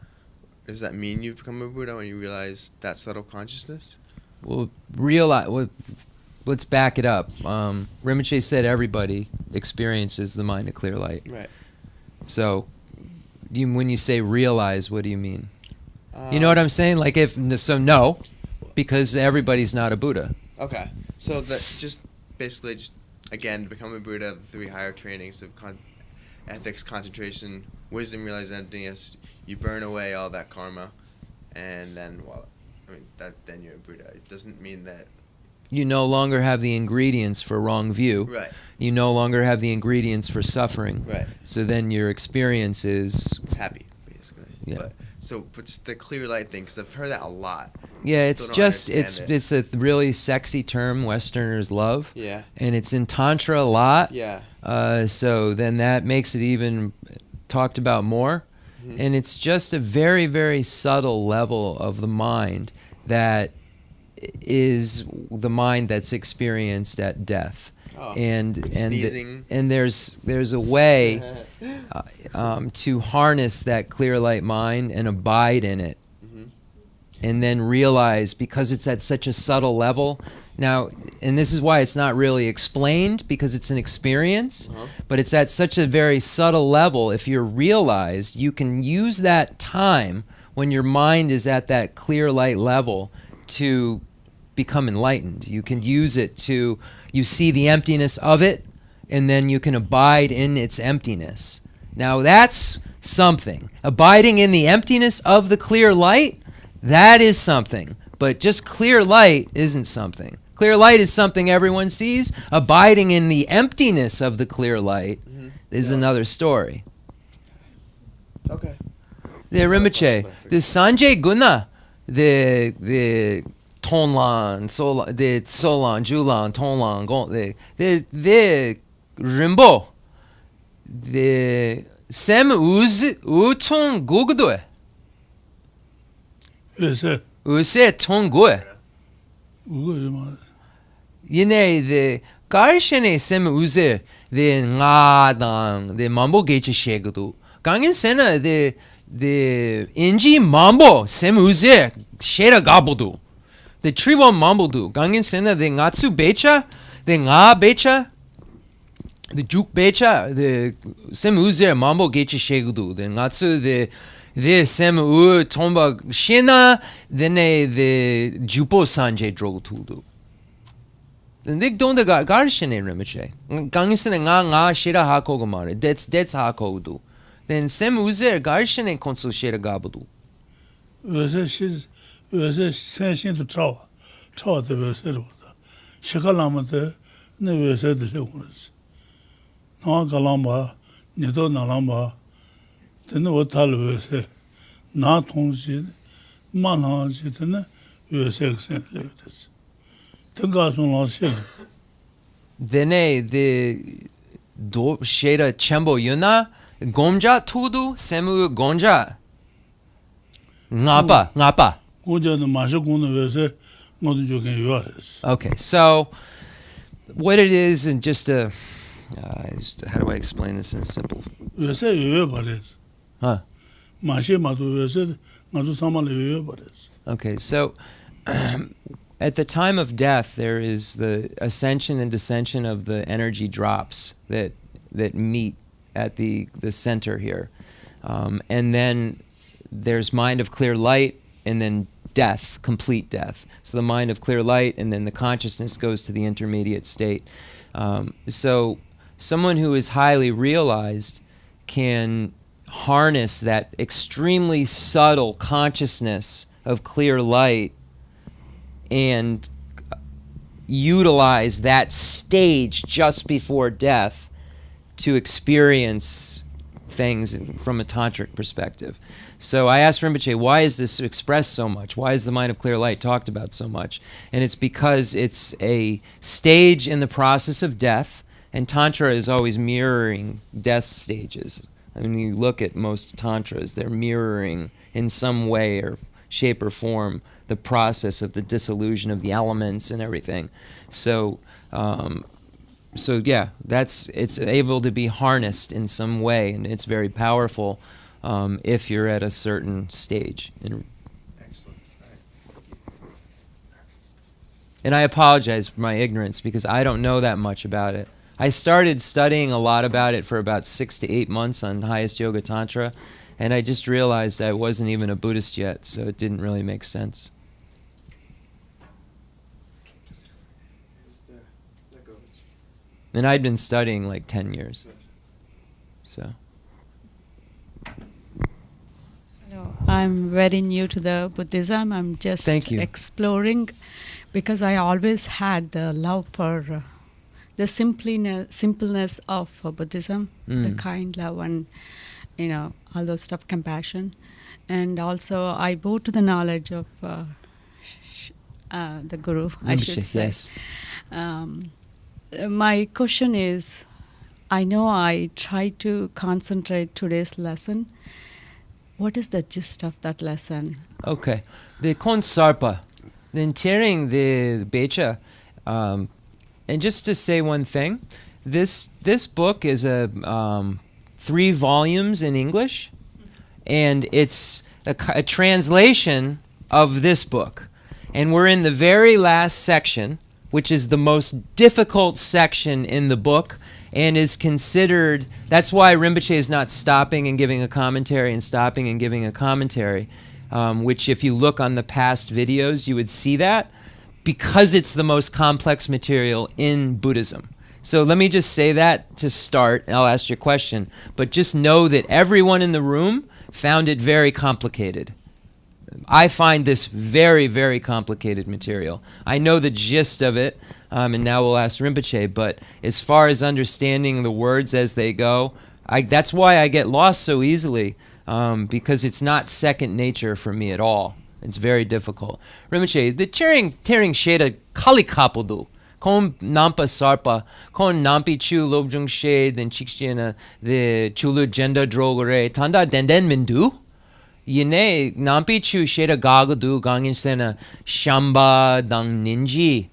Does that mean you've become a Buddha when you realize that subtle consciousness? Well, let's back it up. Rinpoche said everybody experiences the mind of clear light. Right. So, when you say realize, what do you mean? You know what I'm saying? Like no, because everybody's not a Buddha. Okay. So that just again, to become a Buddha, the 3 higher trainings of ethics, concentration, wisdom, realized emptiness, you burn away all that karma, and then then you're a Buddha. It doesn't mean that you no longer have the ingredients for wrong view. Right. You no longer have the ingredients for suffering. Right. So then your experience is happy, basically. Yeah. But it's the clear light thing, because I've heard that a lot. Yeah, I it's still don't just understand it's a really sexy term Westerners love. Yeah. And it's in Tantra a lot. Yeah. So then that makes it even talked about more. And it's just a very, very subtle level of the mind that is the mind that's experienced at death. Oh, and sneezing. and there's a way to harness that clear light mind and abide in it, and then realize, because it's at such a subtle level now, and this is why it's not really explained, because it's an experience, but it's at such a very subtle level. If you're realized, you can use that time when your mind is at that clear light level to become enlightened. You can use it to, you see the emptiness of it, and then you can abide in its emptiness. Now that's something. Abiding in the emptiness of the clear light, that is something. But just clear light isn't something. Clear light is something everyone sees. Abiding in the emptiness of the clear light is another story. Okay. The Rinpoche, the Sanjay Guna, the Tonlan, the Solan, Julan, Tonlan, the Rimbo, the Sem Utun Gugdue. Use Tongue. Yine the Garshene Sem Uze, the Ngadang, the Mambo Geche Shegudu. Gangin Sena, the Inji Mambo, Sem Uze, Sheda Gabodu. The Triwa Mambodu, Gangin Sena, the Ngatsu Becha, the Nga Becha, the Juk Becha, the Sem Uze, Mambo Geche Shegudu, the Ngatsu, the Sem U Tomba Shena, then the Jupo Sanje Drogutudu. Nik donda garshene Rinpoche. Gangisene nga shira hakogomare. That's hakodu. Then sem uzer garshene konsul shira gabudu. Wese sentient trawa. Trawa de wese roda. Shika Lama de ne wese de unes. Na galamba, nido nalamba. Then what tal wese. Na tongji, manhanji de wese sentient. Dene the do sheda Chenmo yuna gomja tudu semu gonja ngapa. Okay, so what it is, and just how do I explain this in simple? Huh? Okay, so at the time of death, there is the ascension and descension of the energy drops that meet at the center here. And then there's mind of clear light, and then death, complete death. So the mind of clear light, and then the consciousness goes to the intermediate state. So someone who is highly realized can harness that extremely subtle consciousness of clear light and utilize that stage just before death to experience things from a tantric perspective. So I asked Rinpoche, why is this expressed so much? Why is the mind of clear light talked about so much? And it's because it's a stage in the process of death, and Tantra is always mirroring death stages. I mean, you look at most Tantras, they're mirroring in some way or shape or form the process of the dissolution of the elements and everything. So yeah, it's able to be harnessed in some way, and it's very powerful if you're at a certain stage. Excellent. And I apologize for my ignorance, because I don't know that much about it. I started studying a lot about it for about 6 to 8 months on Highest Yoga Tantra, and I just realized I wasn't even a Buddhist yet, so it didn't really make sense. And I'd been studying like 10 years. So. Hello. I'm very new to the Buddhism. I'm just exploring, because I always had the love for the simpleness of Buddhism, the kind love and, all those stuff, compassion. And also I bowed to the knowledge of the Guru, I should say. Yes. My question is, I know I try to concentrate today's lesson. What is the gist of that lesson? Okay. The Khensur then tearing the Becha, and just to say one thing, this book is a 3 volumes in English, and it's a translation of this book. And we're in the very last section, which is the most difficult section in the book, and is considered, that's why Rinpoche is not stopping and giving a commentary and stopping and giving a commentary, which if you look on the past videos, you would see that, because it's the most complex material in Buddhism. So let me just say that to start, and I'll ask your question, but just know that everyone in the room found it very complicated. I find this very, very complicated material. I know the gist of it, and now we'll ask Rinpoche, but as far as understanding the words as they go, that's why I get lost so easily, because it's not second nature for me at all. It's very difficult. Rinpoche, the tearing sheda kali kapodu, kon nampa sarpa, kon nampi chu lobjung shed, then chikshena the chulu jenda drogore, tanda denden mindu? Yine nampi chu sheda gagadu gangin sena shamba dang ninji.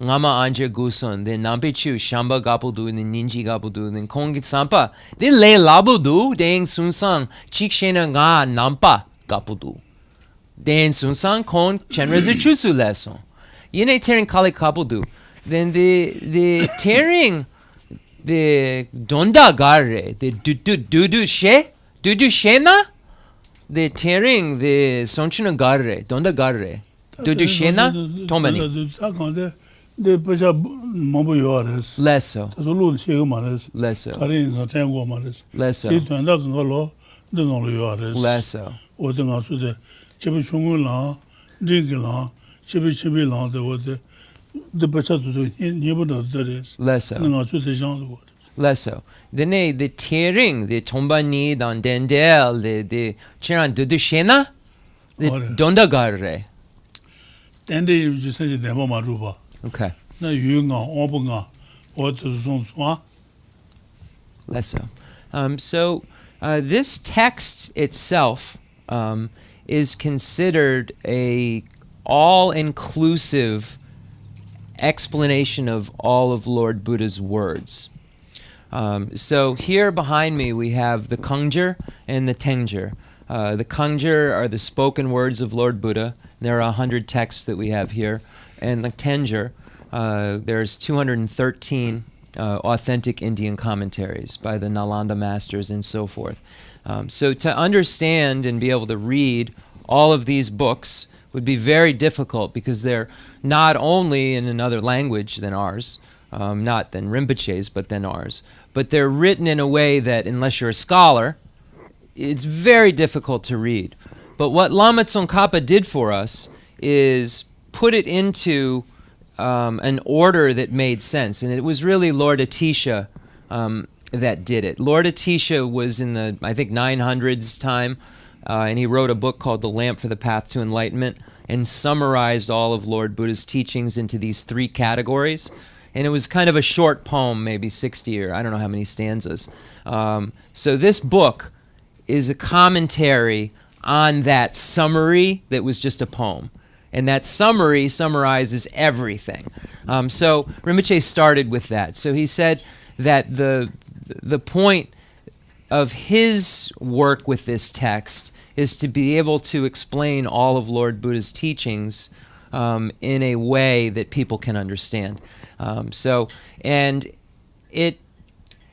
Ngama anja guson, then nampi chu shamba gapudu, then ninji gapudu, then kongit sampa, then le labudu, then sunsang chikshena nga nampa gapudu. Then sunsang kon Chenrezig chusu leson. Yine tearing kali kapudu. Then the tearing the donda garre, the dudu shena, the tearing the sonchina garre, donda garre, dudu shena, tomani. The Pesha Mobu Yoris. Lesso. Zulu Shigumaris. Lesso. Karin Tango Maris. Lesso. Tanda Golo, the Nolo Yoris. Lesso. Or the Nasude, Chibichungulan, Dingilan, Chibichibilan, the Pesha to Nibuda that is. Lesso. Nasu the Jean Wood. Lesso. The tearing, the tombani, dan dendel, the chiran dudu shena, the donda garre. Then they just said the Maruba. Okay. Na Yunga, Obunga, or to Zonswa. Lesso. So this text itself is considered a all-inclusive explanation of all of Lord Buddha's words. So here behind me we have the Kangjer and the Tengjer. The Kangjer are the spoken words of Lord Buddha. There are 100 texts that we have here. And the Tengjer, there's 213 authentic Indian commentaries by the Nalanda masters and so forth. So to understand and be able to read all of these books would be very difficult, because they're not only in another language than ours, not than Rinpoche's, but than ours, but they're written in a way that, unless you're a scholar, it's very difficult to read. But what Lama Tsongkhapa did for us is put it into an order that made sense. And it was really Lord Atisha that did it. Lord Atisha was in the, I think, 900s time, and he wrote a book called The Lamp for the Path to Enlightenment, and summarized all of Lord Buddha's teachings into these 3 categories. And it was kind of a short poem, maybe 60 or I don't know how many stanzas. So this book is a commentary on that summary that was just a poem. And that summary summarizes everything. So Rinpoche started with that. So he said that the point of his work with this text is to be able to explain all of Lord Buddha's teachings in a way that people can understand. And it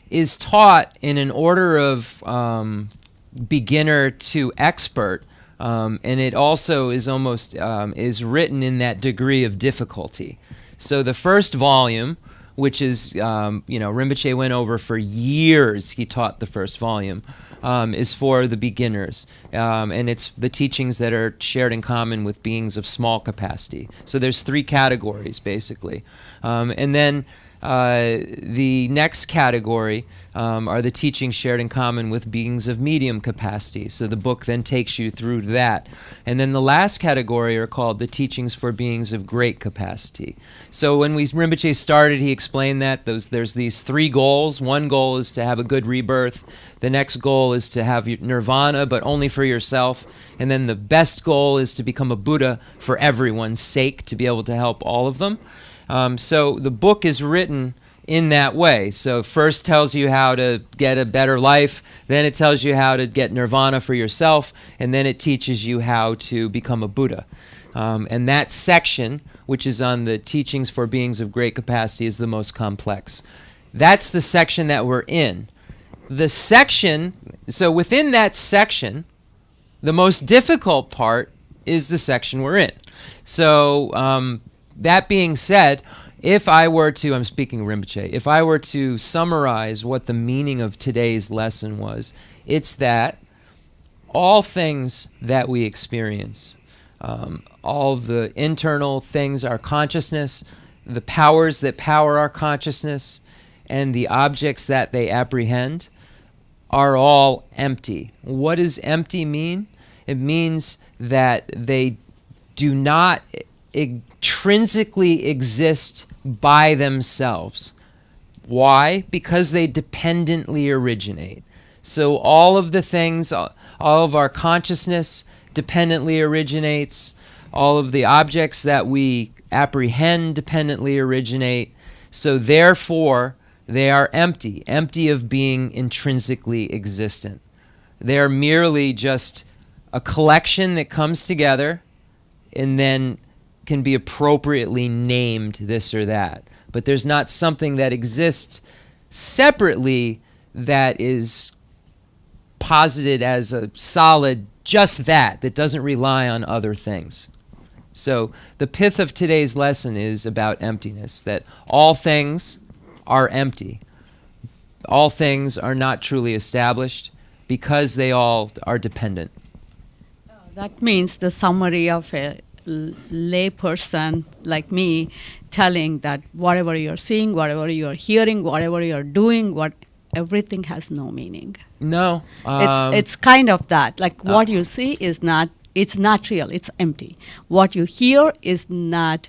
is taught in an order of beginner to expert, and it also is almost is written in that degree of difficulty. So the first volume, which is Rinpoche went over for years, he taught the first volume, is for the beginners, and it's the teachings that are shared in common with beings of small capacity. So there's 3 categories basically, and then the next category are the teachings shared in common with beings of medium capacity. So the book then takes you through that. And then the last category are called the teachings for beings of great capacity. So when Rinpoche started, he explained that there's these 3 goals. One goal is to have a good rebirth. The next goal is to have nirvana, but only for yourself. And then the best goal is to become a Buddha for everyone's sake, to be able to help all of them. So the book is written in that way. So first tells you how to get a better life, then it tells you how to get nirvana for yourself, and then it teaches you how to become a Buddha. And that section, which is on the teachings for beings of great capacity, is the most complex. That's the section that we're in. The section, so within that section, the most difficult part is the section we're in. So that being said, if I were to, I'm speaking Rinpoche, if I were to summarize what the meaning of today's lesson was, it's that all things that we experience, all the internal things, our consciousness, the powers that power our consciousness, and the objects that they apprehend are all empty. What does empty mean? It means that they do not intrinsically exist by themselves. Why? Because they dependently originate. So all of the things, all of our consciousness dependently originates, all of the objects that we apprehend dependently originate, so therefore they are empty of being intrinsically existent. They are merely just a collection that comes together and then can be appropriately named this or that. But there's not something that exists separately that is posited as a solid, just that doesn't rely on other things. So the pith of today's lesson is about emptiness, that all things are empty. All things are not truly established because they all are dependent. That means the summary of a lay person like me telling that whatever you're seeing, whatever you're hearing, whatever you're doing, everything has no meaning. No. It's kind of that. Like what you see is not, it's not real, it's empty. What you hear is not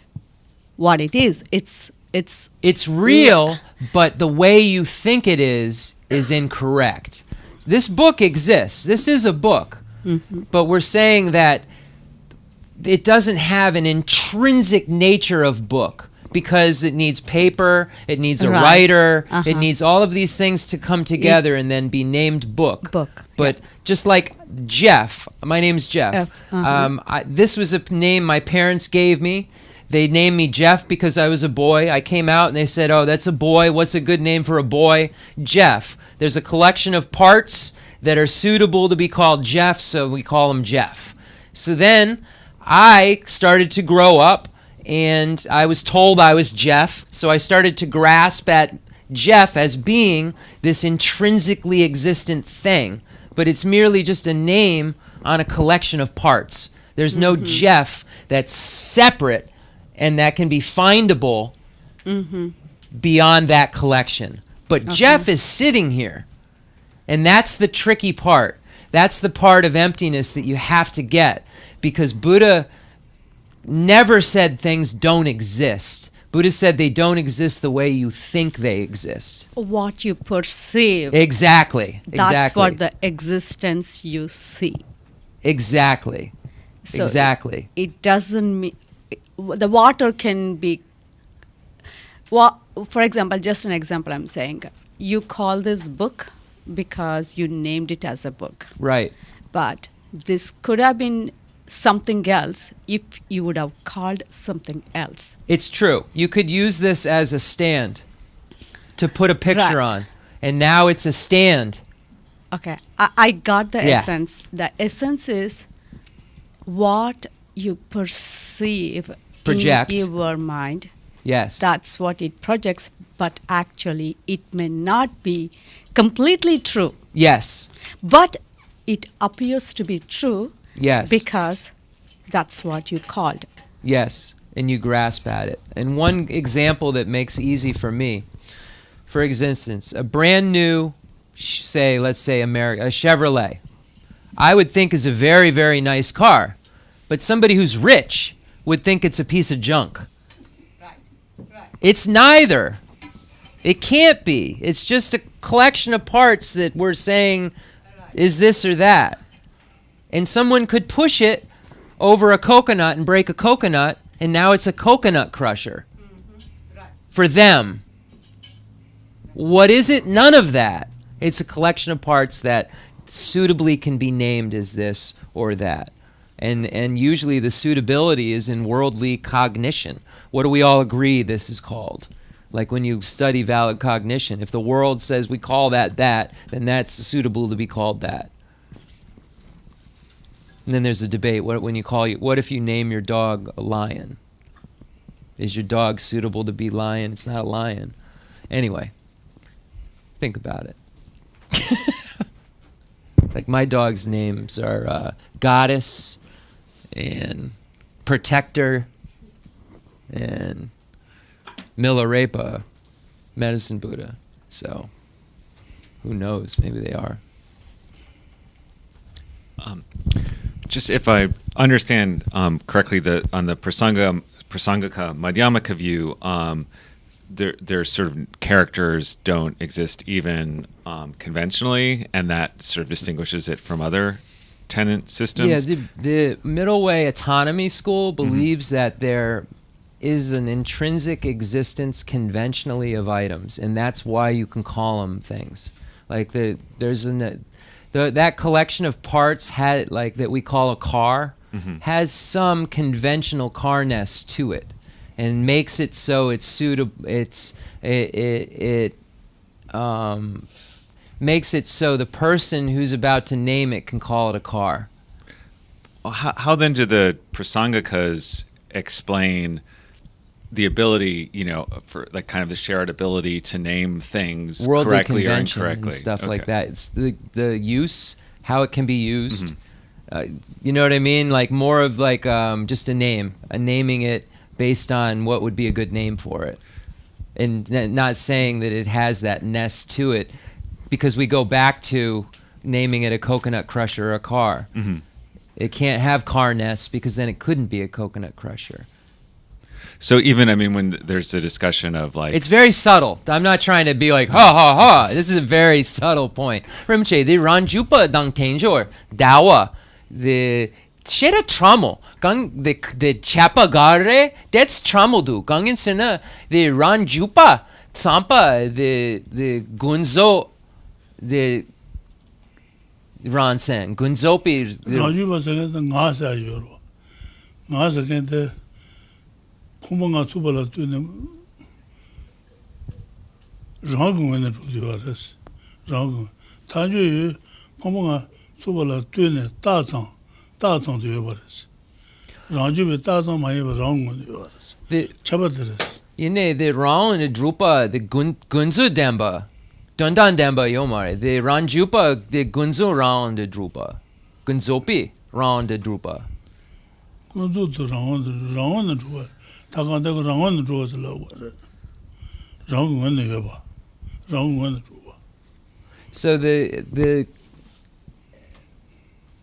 what it is. It's real, but the way you think it is incorrect. This book exists. This is a book. Mm-hmm. But we're saying that it doesn't have an intrinsic nature of book because it needs paper, it needs a writer, it needs all of these things to come together and then be named book. But just like Jeff, my name's Jeff. This was a name my parents gave me. They named me Jeff because I was a boy. I came out and they said, oh, that's a boy. What's a good name for a boy? Jeff. There's a collection of parts that are suitable to be called Jeff, so we call him Jeff. So then I started to grow up and I was told I was Jeff, so I started to grasp at Jeff as being this intrinsically existent thing, but it's merely just a name on a collection of parts. There's no Jeff that's separate and that can be findable beyond that collection. But Jeff is sitting here, and that's the tricky part. That's the part of emptiness that you have to get, because Buddha never said things don't exist. Buddha said they don't exist the way you think they exist. What you perceive. Exactly. That's what the existence you see. Exactly. So exactly. It doesn't mean the water can be. Well, for example, just an example I'm saying. You call this book because you named it as a book. Right. But this could have been something else if you would have called something else. It's true. You could use this as a stand to put a picture on. And now it's a stand. Okay. I got the essence. The essence is what you perceive project in your mind. Yes. That's what it projects, but actually it may not be completely true. Yes. But it appears to be true. Yes. Because that's what you called. Yes, and you grasp at it. And one example that makes easy for me, for instance, a brand new, let's say a Chevrolet, I would think is a very, very nice car. But somebody who's rich would think it's a piece of junk. Right. It's neither. It can't be. It's just a collection of parts that we're saying is this or that. And someone could push it over a coconut and break a coconut, and now it's a coconut crusher. For them. What is it? None of that. It's a collection of parts that suitably can be named as this or that. And usually the suitability is in worldly cognition. What do we all agree this is called? Like when you study valid cognition, if the world says we call that, then that's suitable to be called that. And then there's a debate. What if you name your dog a lion? Is your dog suitable to be lion? It's not a lion. Anyway, think about it. Like my dog's names are Goddess and Protector and Milarepa, Medicine Buddha. So who knows? Maybe they are. Just if I understand correctly, on the Prasangika Madhyamaka view, there's sort of characters don't exist even conventionally, and that sort of distinguishes it from other tenet systems. Yeah, the Middle Way Autonomy School believes that there is an intrinsic existence conventionally of items, and that's why you can call them things. Like that collection of parts that we call a car has some conventional carness to it, and makes it so it's suitable. It makes it so the person who's about to name it can call it a car. How then do the Prasangikas explain the ability, for like kind of the shared ability to name things worldly correctly or convention incorrectly? And stuff like that. It's the use, how it can be used. You know what I mean? Like more of like just a naming it based on what would be a good name for it, and not saying that it has that ness to it, because we go back to naming it a coconut crusher or a car. It can't have car-ness because then it couldn't be a coconut crusher. So even, when there's a discussion of like... It's very subtle. I'm not trying to be like, ha, ha, ha. This is a very subtle point. Rinpoche, the Ranjupa dang tenjor, dawa, the shera tramo, the chapa gare, that's tramo do. Gangin sena, the Ranjupa, tsampa, the gunzo, the ransen, gunzopi. Ranjupa sena the ngasa yoro. Ngasa kente kumanga tsubala tuine rangu wene rudiwares. Rangu. Tanju yu kumanga tsubala tuine tazang duwares. Ranjupa tazang mayeba rangu wene duwares. Chabateres. Yine the rang and the drupa, the gunzu demba. Dundan demba yomare. The ranjupa, the gunzu round the drupa. Gunzopi round the drupa. Gunzu to round the drupa. Takandeko round the drupa is low. Round when the yaba. Round when the drupa. So the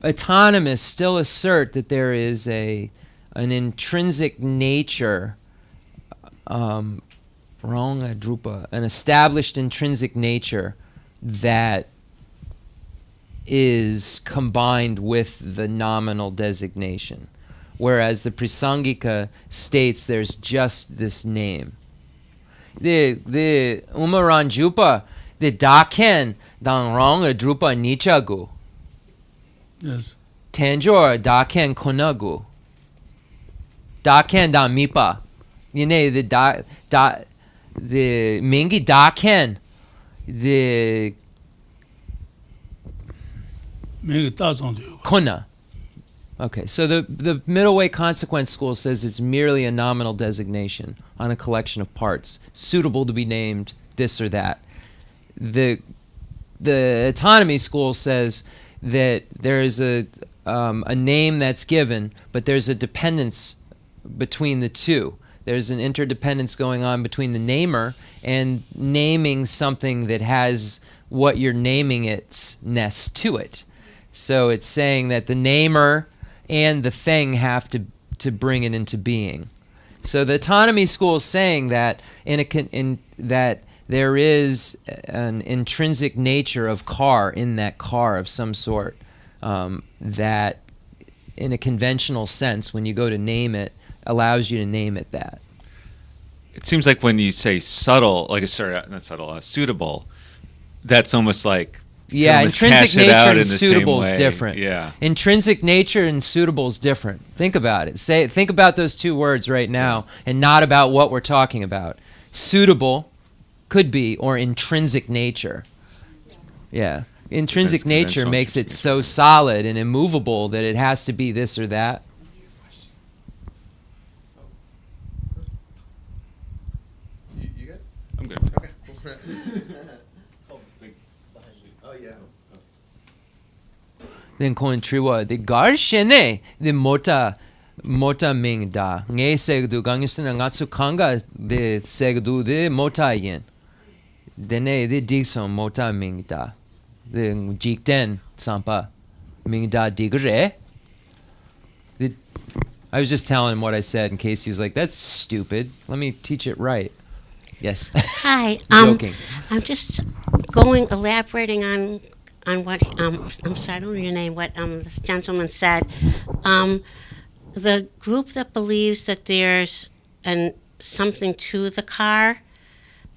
autonomists still assert that there is an intrinsic nature, an established intrinsic nature that is combined with the nominal designation, whereas the Prasangika states there's just this name. The Umaranjupa, the Daken dang rong a drupa nichagu. Yes. Tanjor Daken konagu. Daken dan mipa. Yine the Mingi Daken, the Mingi tazang duwa. Kuna. Okay, so the Middle Way Consequence School says it's merely a nominal designation on a collection of parts, suitable to be named this or that. The Autonomy School says that there is a name that's given, but there's a dependence between the two. There's an interdependence going on between the namer and naming something that has what you're naming its ness to it. So it's saying that the namer and the thing have to bring it into being. So the Autonomy School is saying that that there is an intrinsic nature of car in that car of some sort that, in a conventional sense, when you go to name it, allows you to name it that. It seems like when you say subtle, like not subtle, suitable, that's almost like intrinsic nature and suitable is different. Yeah, intrinsic nature and suitable is different. Think about it. Think about those two words right now, and not about what we're talking about. Suitable could be, or intrinsic nature. Yeah, intrinsic nature makes it so solid and immovable that it has to be this or that. You good? I'm good. Okay. Oh yeah. Then kon triwa the garshene the mota ming da nge segdu gangisna ngatsu kanga the segdu the mota yin dene the dikson mota ming da the jikten sampa ming da digre. I was just telling him what I said in case he was like, that's stupid, let me teach it right. Yes. Hi. Joking. I'm just elaborating on what I'm sorry, I don't know your name. What this gentleman said. The group that believes that there's something to the car.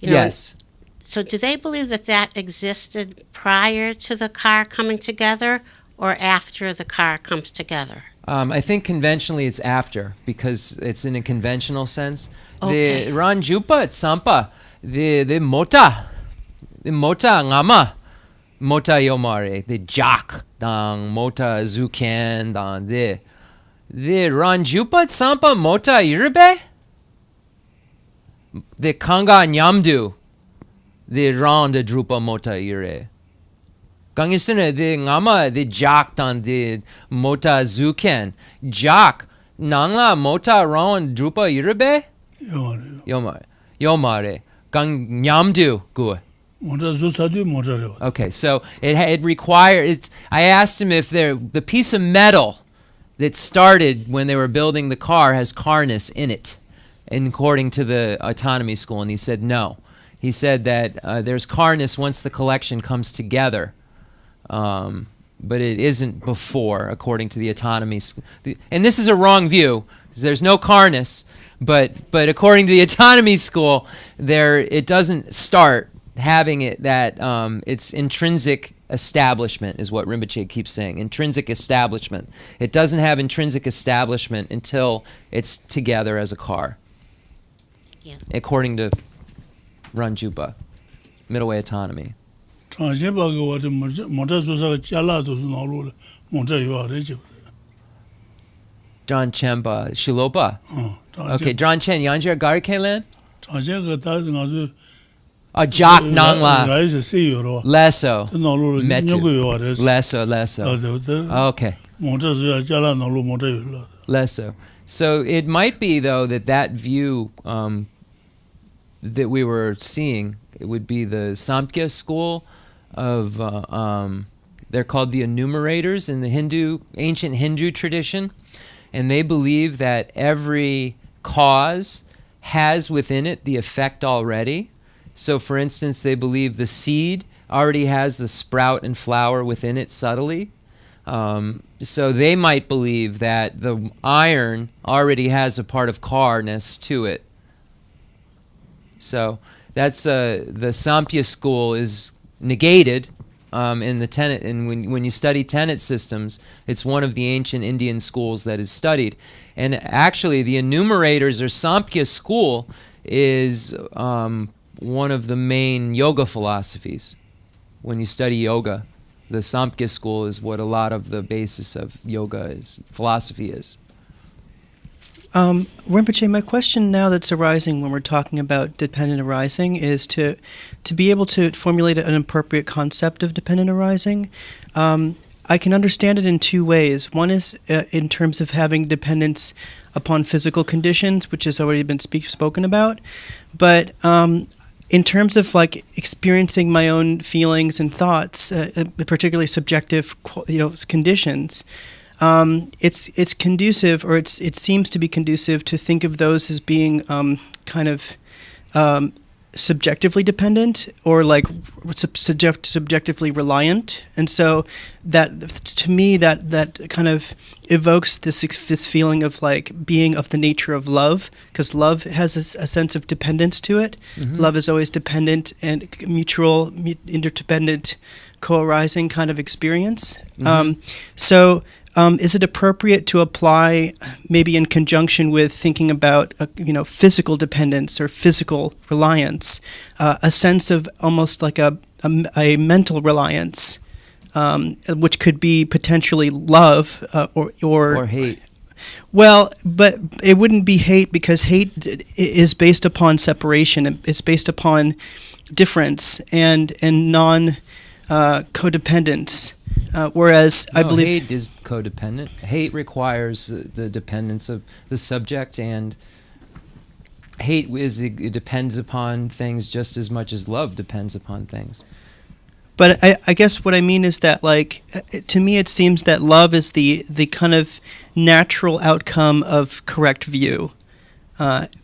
Yes. So do they believe that existed prior to the car coming together, or after the car comes together? I think conventionally it's after, because it's in a conventional sense. Okay. The Ranjupa Tsampa, the Mota Ngama, Mota Yomare, the Jak, Dang Mota Zuken, Dang the Ranjupa Tsampa Mota Yirbe, the Kanga Nyamdu, the Ran the Drupa Mota Yire. Gangisene the Ngama, the Jak, Dang the Mota Zuken, Jak, Nanga Mota Ran Drupa Yirbe? Yomare. Gang nyamdu gu. Okay, so it required. I asked him if the piece of metal that started when they were building the car has carness in it, according to the autonomy school, and he said no. He said that there's carness once the collection comes together, but it isn't before, according to the autonomy school. And this is a wrong view. There's no carness. But according to the autonomy school, it doesn't start having it that it's intrinsic establishment is what Rinpoche keeps saying. Intrinsic establishment. It doesn't have intrinsic establishment until it's together as a car. Yeah. According to Ranjupa, middle way autonomy. John Chemba Shilopa. Okay, John Chen Yanjer Garikelan? Jak Nangla. Leso. Metu. Leso. Okay. Leso. So it might be, though, that view that we were seeing, it would be the Samkhya school of, they're called the enumerators in the ancient Hindu tradition. And they believe that every cause has within it the effect already. So, for instance, they believe the seed already has the sprout and flower within it subtly. So they might believe that the iron already has a part of carness to it. So that's the Samkhya school is negated in the tenet, and when you study tenet systems, it's one of the ancient Indian schools that is studied. And actually, the enumerators or Samkhya school is one of the main yoga philosophies. When you study yoga, the Samkhya school is what a lot of the basis of yoga philosophy is. Rinpoche, my question now that's arising when we're talking about dependent arising is to be able to formulate an appropriate concept of dependent arising. I can understand it in two ways. One is in terms of having dependence upon physical conditions, which has already been spoken about. But in terms of like experiencing my own feelings and thoughts, particularly subjective, conditions, it's conducive, or it seems to be conducive to think of those as being kind of subjectively dependent or like subjectively reliant, and so that to me that kind of evokes this feeling of like being of the nature of love, because love has a sense of dependence to it. Love is always dependent and mutual, interdependent, co-arising kind of experience. Is it appropriate to apply, maybe in conjunction with thinking about physical dependence or physical reliance, a sense of almost like a mental reliance, which could be potentially love or hate? Well, but it wouldn't be hate, because hate is based upon separation. It's based upon difference and non codependence. Whereas I believe hate is codependent. Hate requires the dependence of the subject, and hate it depends upon things just as much as love depends upon things. But I guess what I mean is that, like, to me it seems that love is the kind of natural outcome of correct view.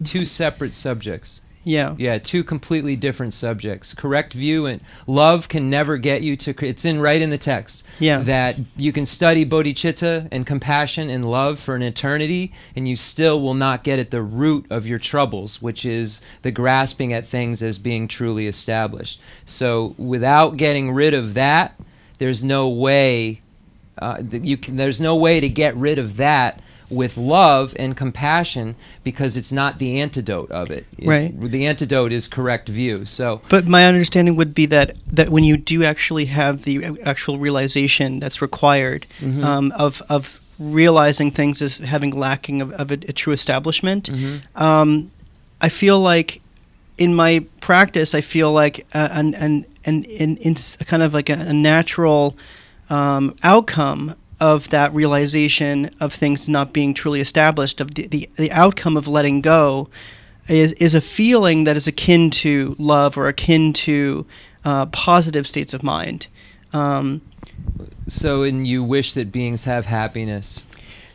Two separate subjects. Yeah. Yeah, two completely different subjects. Correct view and love can never get you to... It's right in the text. Yeah. That you can study bodhicitta and compassion and love for an eternity, and you still will not get at the root of your troubles, which is the grasping at things as being truly established. So without getting rid of that, there's no way... there's no way to get rid of that with love and compassion, because it's not the antidote of it. Right. The antidote is correct view. So, but my understanding would be that when you do actually have the actual realization that's required, of realizing things as having lacking of a true establishment, I feel like in my practice, I feel like an kind of like a natural outcome of that realization of things not being truly established, of the outcome of letting go, is a feeling that is akin to love or akin to positive states of mind. And you wish that beings have happiness.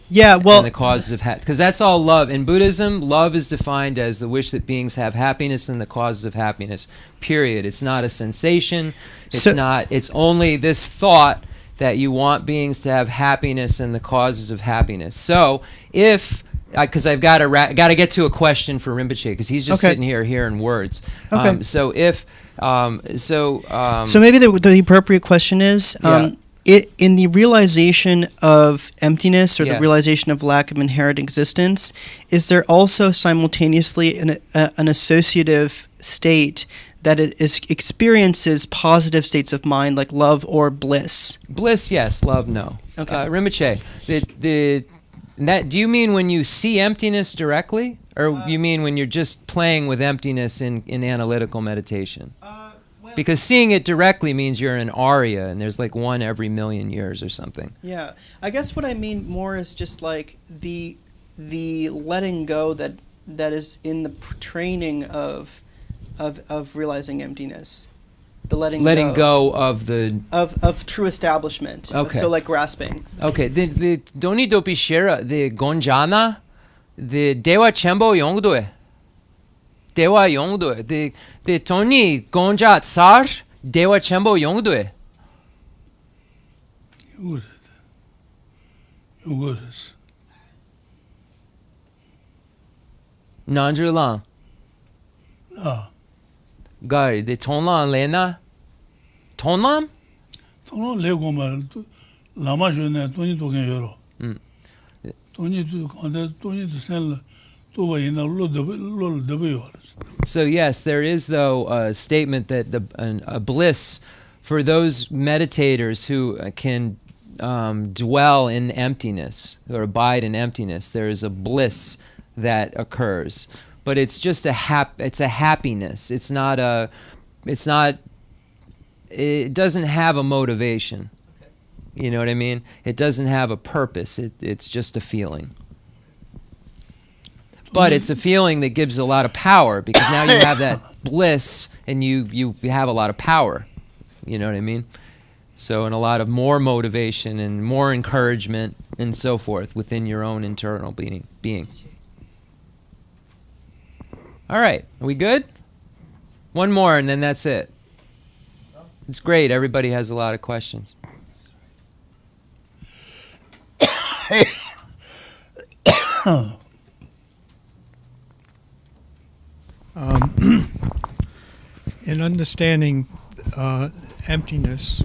Yeah, well... And the causes of because that's all love. In Buddhism, love is defined as the wish that beings have happiness and the causes of happiness, period. It's not a sensation. It's only this thought that you want beings to have happiness and the causes of happiness. So because I've got to get to a question for Rinpoche, because he's just sitting here hearing words. Okay. So maybe the appropriate question is, in the realization of emptiness, or the realization of lack of inherent existence, is there also simultaneously an associative state that experiences positive states of mind, like love or bliss? Bliss, yes. Love, no. Okay. Rinpoche, do you mean when you see emptiness directly, or you mean when you're just playing with emptiness in analytical meditation? Because seeing it directly means you're an Arya, and there's like one every million years or something. Yeah, I guess what I mean more is just like the letting go that is in the training of realizing emptiness, the letting go of the of true establishment. Okay. So like grasping. Okay. The doni dopi shera the gonjana the dewa Chenmo yongdoe. Dewa yongdoe. The toni gonja tsar dewa Chenmo yongdoe. Yoguris. Nanjulang. Ah. Gari, the tonlan lena? Tonlan? Tonlan legoma lama jone toni token yoro. Toni to sell to in the So yes, there is though a statement that a bliss for those meditators who can dwell in emptiness or abide in emptiness. There is a bliss that occurs. But it's just a happiness. It doesn't have a motivation. Okay. You know what I mean? It doesn't have a purpose. It's just a feeling. But it's a feeling that gives a lot of power, because now you have that bliss and you have a lot of power. You know what I mean? So, and a lot of more motivation and more encouragement and so forth within your own internal being. All right, are we good? One more, and then that's it. It's great. Everybody has a lot of questions. In understanding emptiness,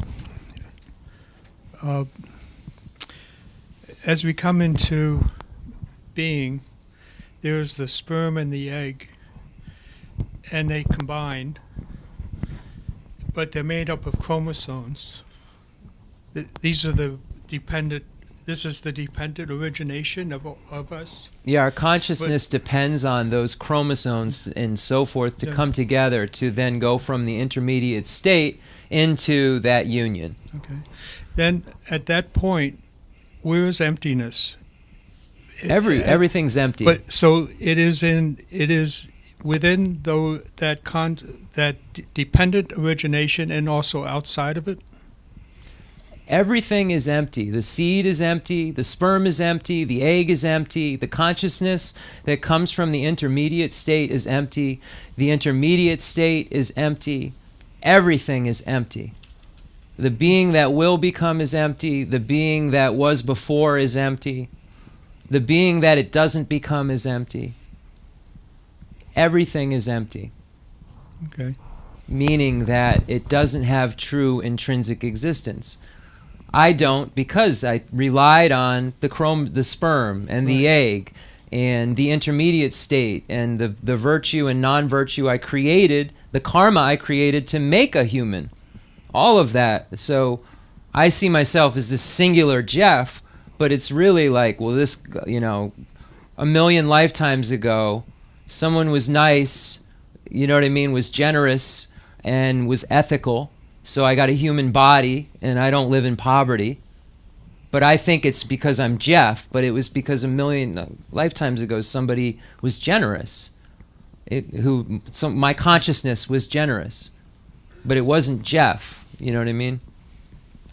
as we come into being, there's the sperm and the egg, and they combine, but they're made up of chromosomes. These are the dependent. This is the dependent origination of us. Yeah, our consciousness depends on those chromosomes and so forth to come together to then go from the intermediate state into that union. Okay. Then at that point, where is emptiness? Everything's empty. But so it is within that dependent origination and also outside of it. Everything is empty. The seed is empty, the sperm is empty, the egg is empty, the consciousness that comes from the intermediate state is empty, the intermediate state is empty, everything is empty. The being that will become is empty, the being that was before is empty, the being that it doesn't become is empty. Everything is empty. Okay. Meaning that it doesn't have true intrinsic existence. I don't, because I relied on the sperm and the egg and the intermediate state and the virtue and non-virtue I created, the karma I created to make a human. All of that. So I see myself as this singular Jeff, but it's really like, well, this, a million lifetimes ago, someone was nice, was generous and was ethical. So I got a human body, and I don't live in poverty. But I think it's because I'm Jeff, but it was because a million lifetimes ago somebody was generous. My consciousness was generous. But it wasn't Jeff, you know what I mean?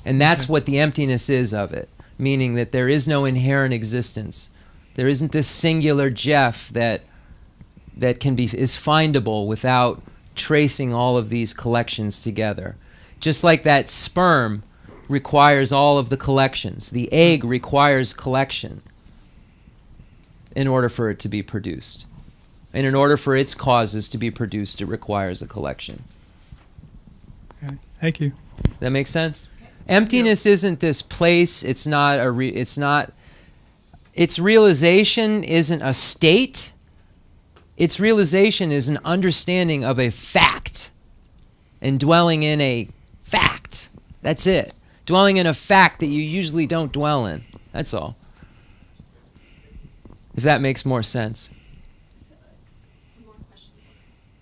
And that's what the emptiness is of it, meaning that there is no inherent existence. There isn't this singular Jeff that is findable without tracing all of these collections together. Just like that sperm requires all of the collections, the egg requires collection in order for it to be produced. And in order for its causes to be produced, it requires a collection. Okay. Thank you. That makes sense? Emptiness isn't this place, its realization isn't a state. Its realization is an understanding of a fact and dwelling in a fact. That's it. Dwelling in a fact that you usually don't dwell in. That's all. If that makes more sense.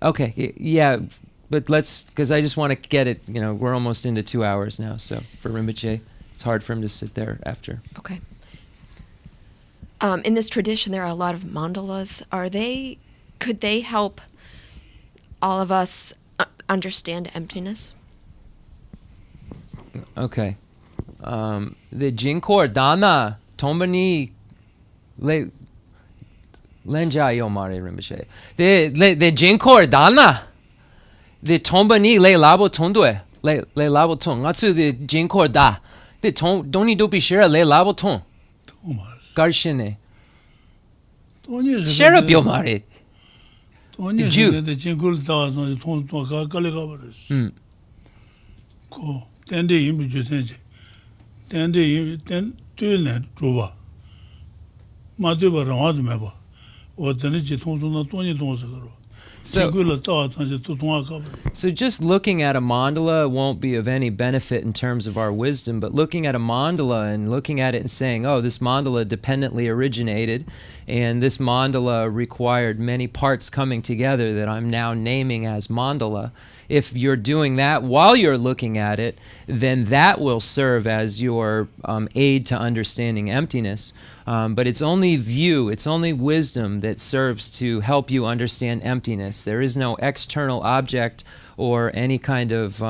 Okay, yeah, but because I just want to get it, we're almost into 2 hours now, so for Rinpoche, it's hard for him to sit there after. Okay. In this tradition, there are a lot of mandalas. Could they help all of us understand emptiness? Okay. The jinkor dana tombani le lenja yo mare Rinpoche. The jinkor dana the tombani le labo tondue le labo ton. Ngatsu the jinkor da. The doni do bishira le labo ton. Garshine. Share up yo mare. Jew. The jinkor da no ton kale kabares. Ko tende yimbu jusenje. Tende ten tuile roba. Madu ba rawad meba. O tene jiton na toni ton sagaro. So just looking at a mandala won't be of any benefit in terms of our wisdom, but looking at a mandala and looking at it and saying, oh, this mandala dependently originated, and this mandala required many parts coming together that I'm now naming as mandala. If you're doing that while you're looking at it, then that will serve as your aid to understanding emptiness. But it's only it's only wisdom that serves to help you understand emptiness. There is no external object or any kind of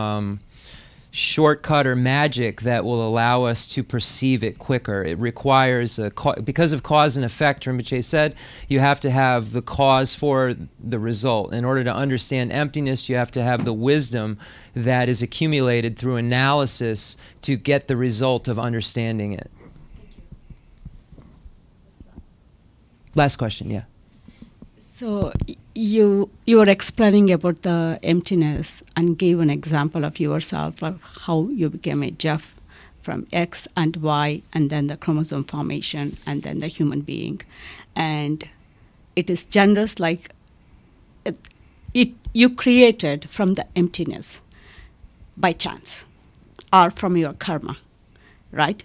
shortcut or magic that will allow us to perceive it quicker. It requires, because of cause and effect, Rinpoche said, you have to have the cause for the result. In order to understand emptiness, you have to have the wisdom that is accumulated through analysis to get the result of understanding it. Last question, yeah. So you were explaining about the emptiness and gave an example of yourself of how you became a Jeff from X and Y and then the chromosome formation and then the human being. And it is generous like you created from the emptiness by chance or from your karma, right?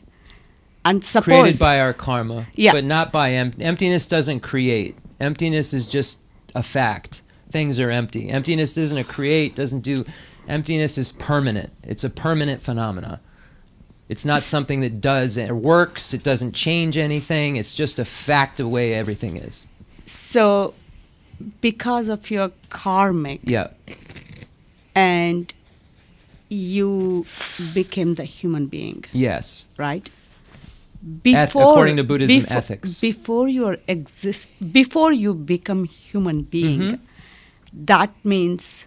And suppose created by our karma, yeah. but not by emptiness doesn't create. Emptiness is just a fact. Things are empty. Emptiness doesn't create, doesn't do. Emptiness is permanent. It's a permanent phenomena. It's not something that does or works. It doesn't change anything. It's just a fact of the way everything is. So, because of your karmic, yeah, and you became the human being. Yes. Right. According to Buddhism ethics. Before you become human being, that means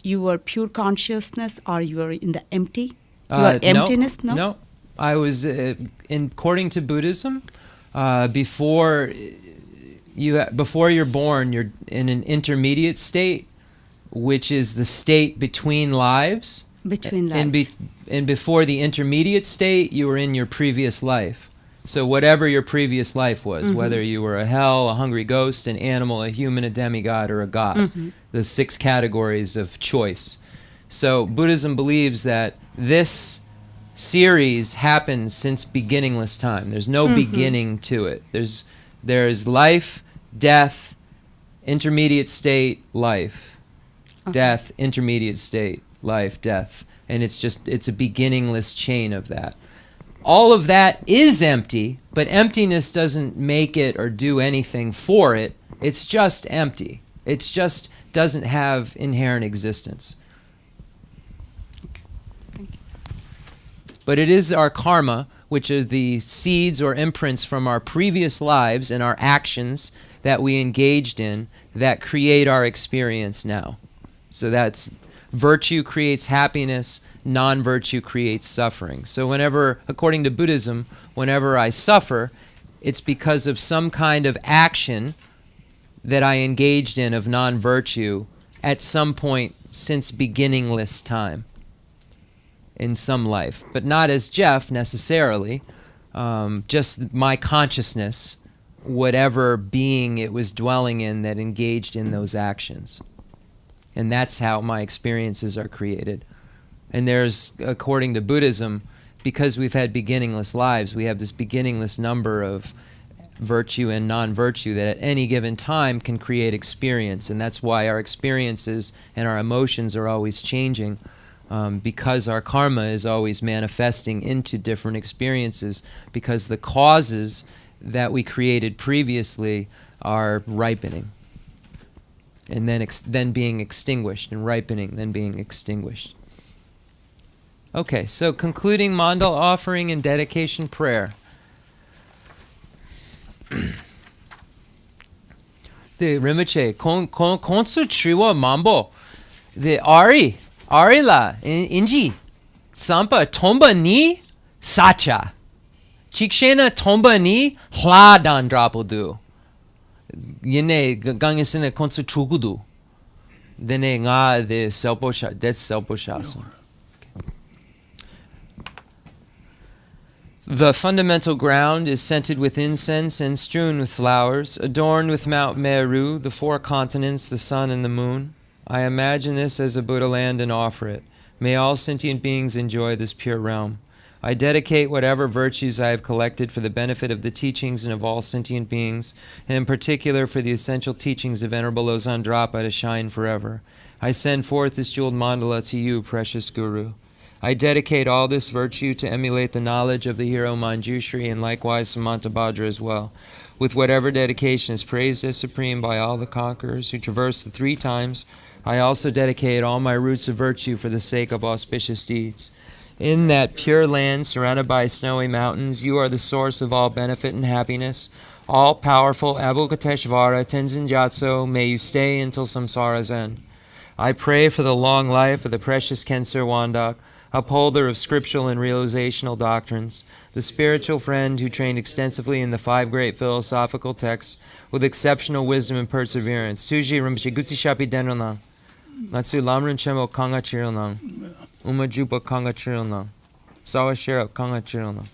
you were pure consciousness or you were in the empty? You are emptiness? No. I was, according to Buddhism, before you're born, you're in an intermediate state, which is the state between lives. Between lives. And before the intermediate state, you were in your previous life. So whatever your previous life was, whether you were a hell, a hungry ghost, an animal, a human, a demigod, or a god, the 6 categories of choice. So Buddhism believes that this series happens since beginningless time. There's no beginning to it. There's life, death, intermediate state, life, death, intermediate state, life, death. And it's a beginningless chain of that. All of that is empty, but emptiness doesn't make it or do anything for it. It's just empty. It just doesn't have inherent existence. Thank you. But it is our karma, which are the seeds or imprints from our previous lives and our actions that we engaged in that create our experience now. So that's virtue creates happiness, non-virtue creates suffering. So whenever, according to Buddhism, whenever I suffer, it's because of some kind of action that I engaged in of non-virtue at some point since beginningless time in some life. But not as Jeff necessarily, just my consciousness, whatever being it was dwelling in that engaged in those actions. And that's how my experiences are created. And there's, according to Buddhism, because we've had beginningless lives, we have this beginningless number of virtue and non-virtue that at any given time can create experience. And that's why our experiences and our emotions are always changing, because our karma is always manifesting into different experiences, because the causes that we created previously are ripening. And then being extinguished, and ripening, then being extinguished. Okay, so concluding mandal offering and dedication prayer. The Rinpoche, Khensur Triwa Mambo, the Arila, Inji, Sampa, Tomba ni, Sacha, Chikshena Tomba ni, Hla Dan Drapodu. Yene gangesine Khensur Chugudu. Dene nga the selposha, that's selposhasan. The fundamental ground is scented with incense and strewn with flowers, adorned with Mount Meru, the 4 continents, the sun and the moon. I imagine this as a Buddha land and offer it. May all sentient beings enjoy this pure realm. I dedicate whatever virtues I have collected for the benefit of the teachings and of all sentient beings, and in particular for the essential teachings of Venerable Losang Drapa to shine forever. I send forth this jeweled mandala to you, precious Guru. I dedicate all this virtue to emulate the knowledge of the hero Manjushri and likewise Samantabhadra as well. with whatever dedication is praised as supreme by all the conquerors who traverse the 3 times, I also dedicate all my roots of virtue for the sake of auspicious deeds. In that pure land surrounded by snowy mountains, you are the source of all benefit and happiness. All-powerful Avalokiteshvara Tenzin Gyatso, may you stay until samsara's end. I pray for the long life of the precious Khensur Wandak, upholder of scriptural and realizational doctrines, the spiritual friend who trained extensively in the 5 great philosophical texts with exceptional wisdom and perseverance. Suji Rinpoche Gutsi Shapi Denronang, Matsu Lamrim Chenmo Kanga Chironang, Uma Jupa Kanga Chironang, Sawa Shera Kanga Chironang.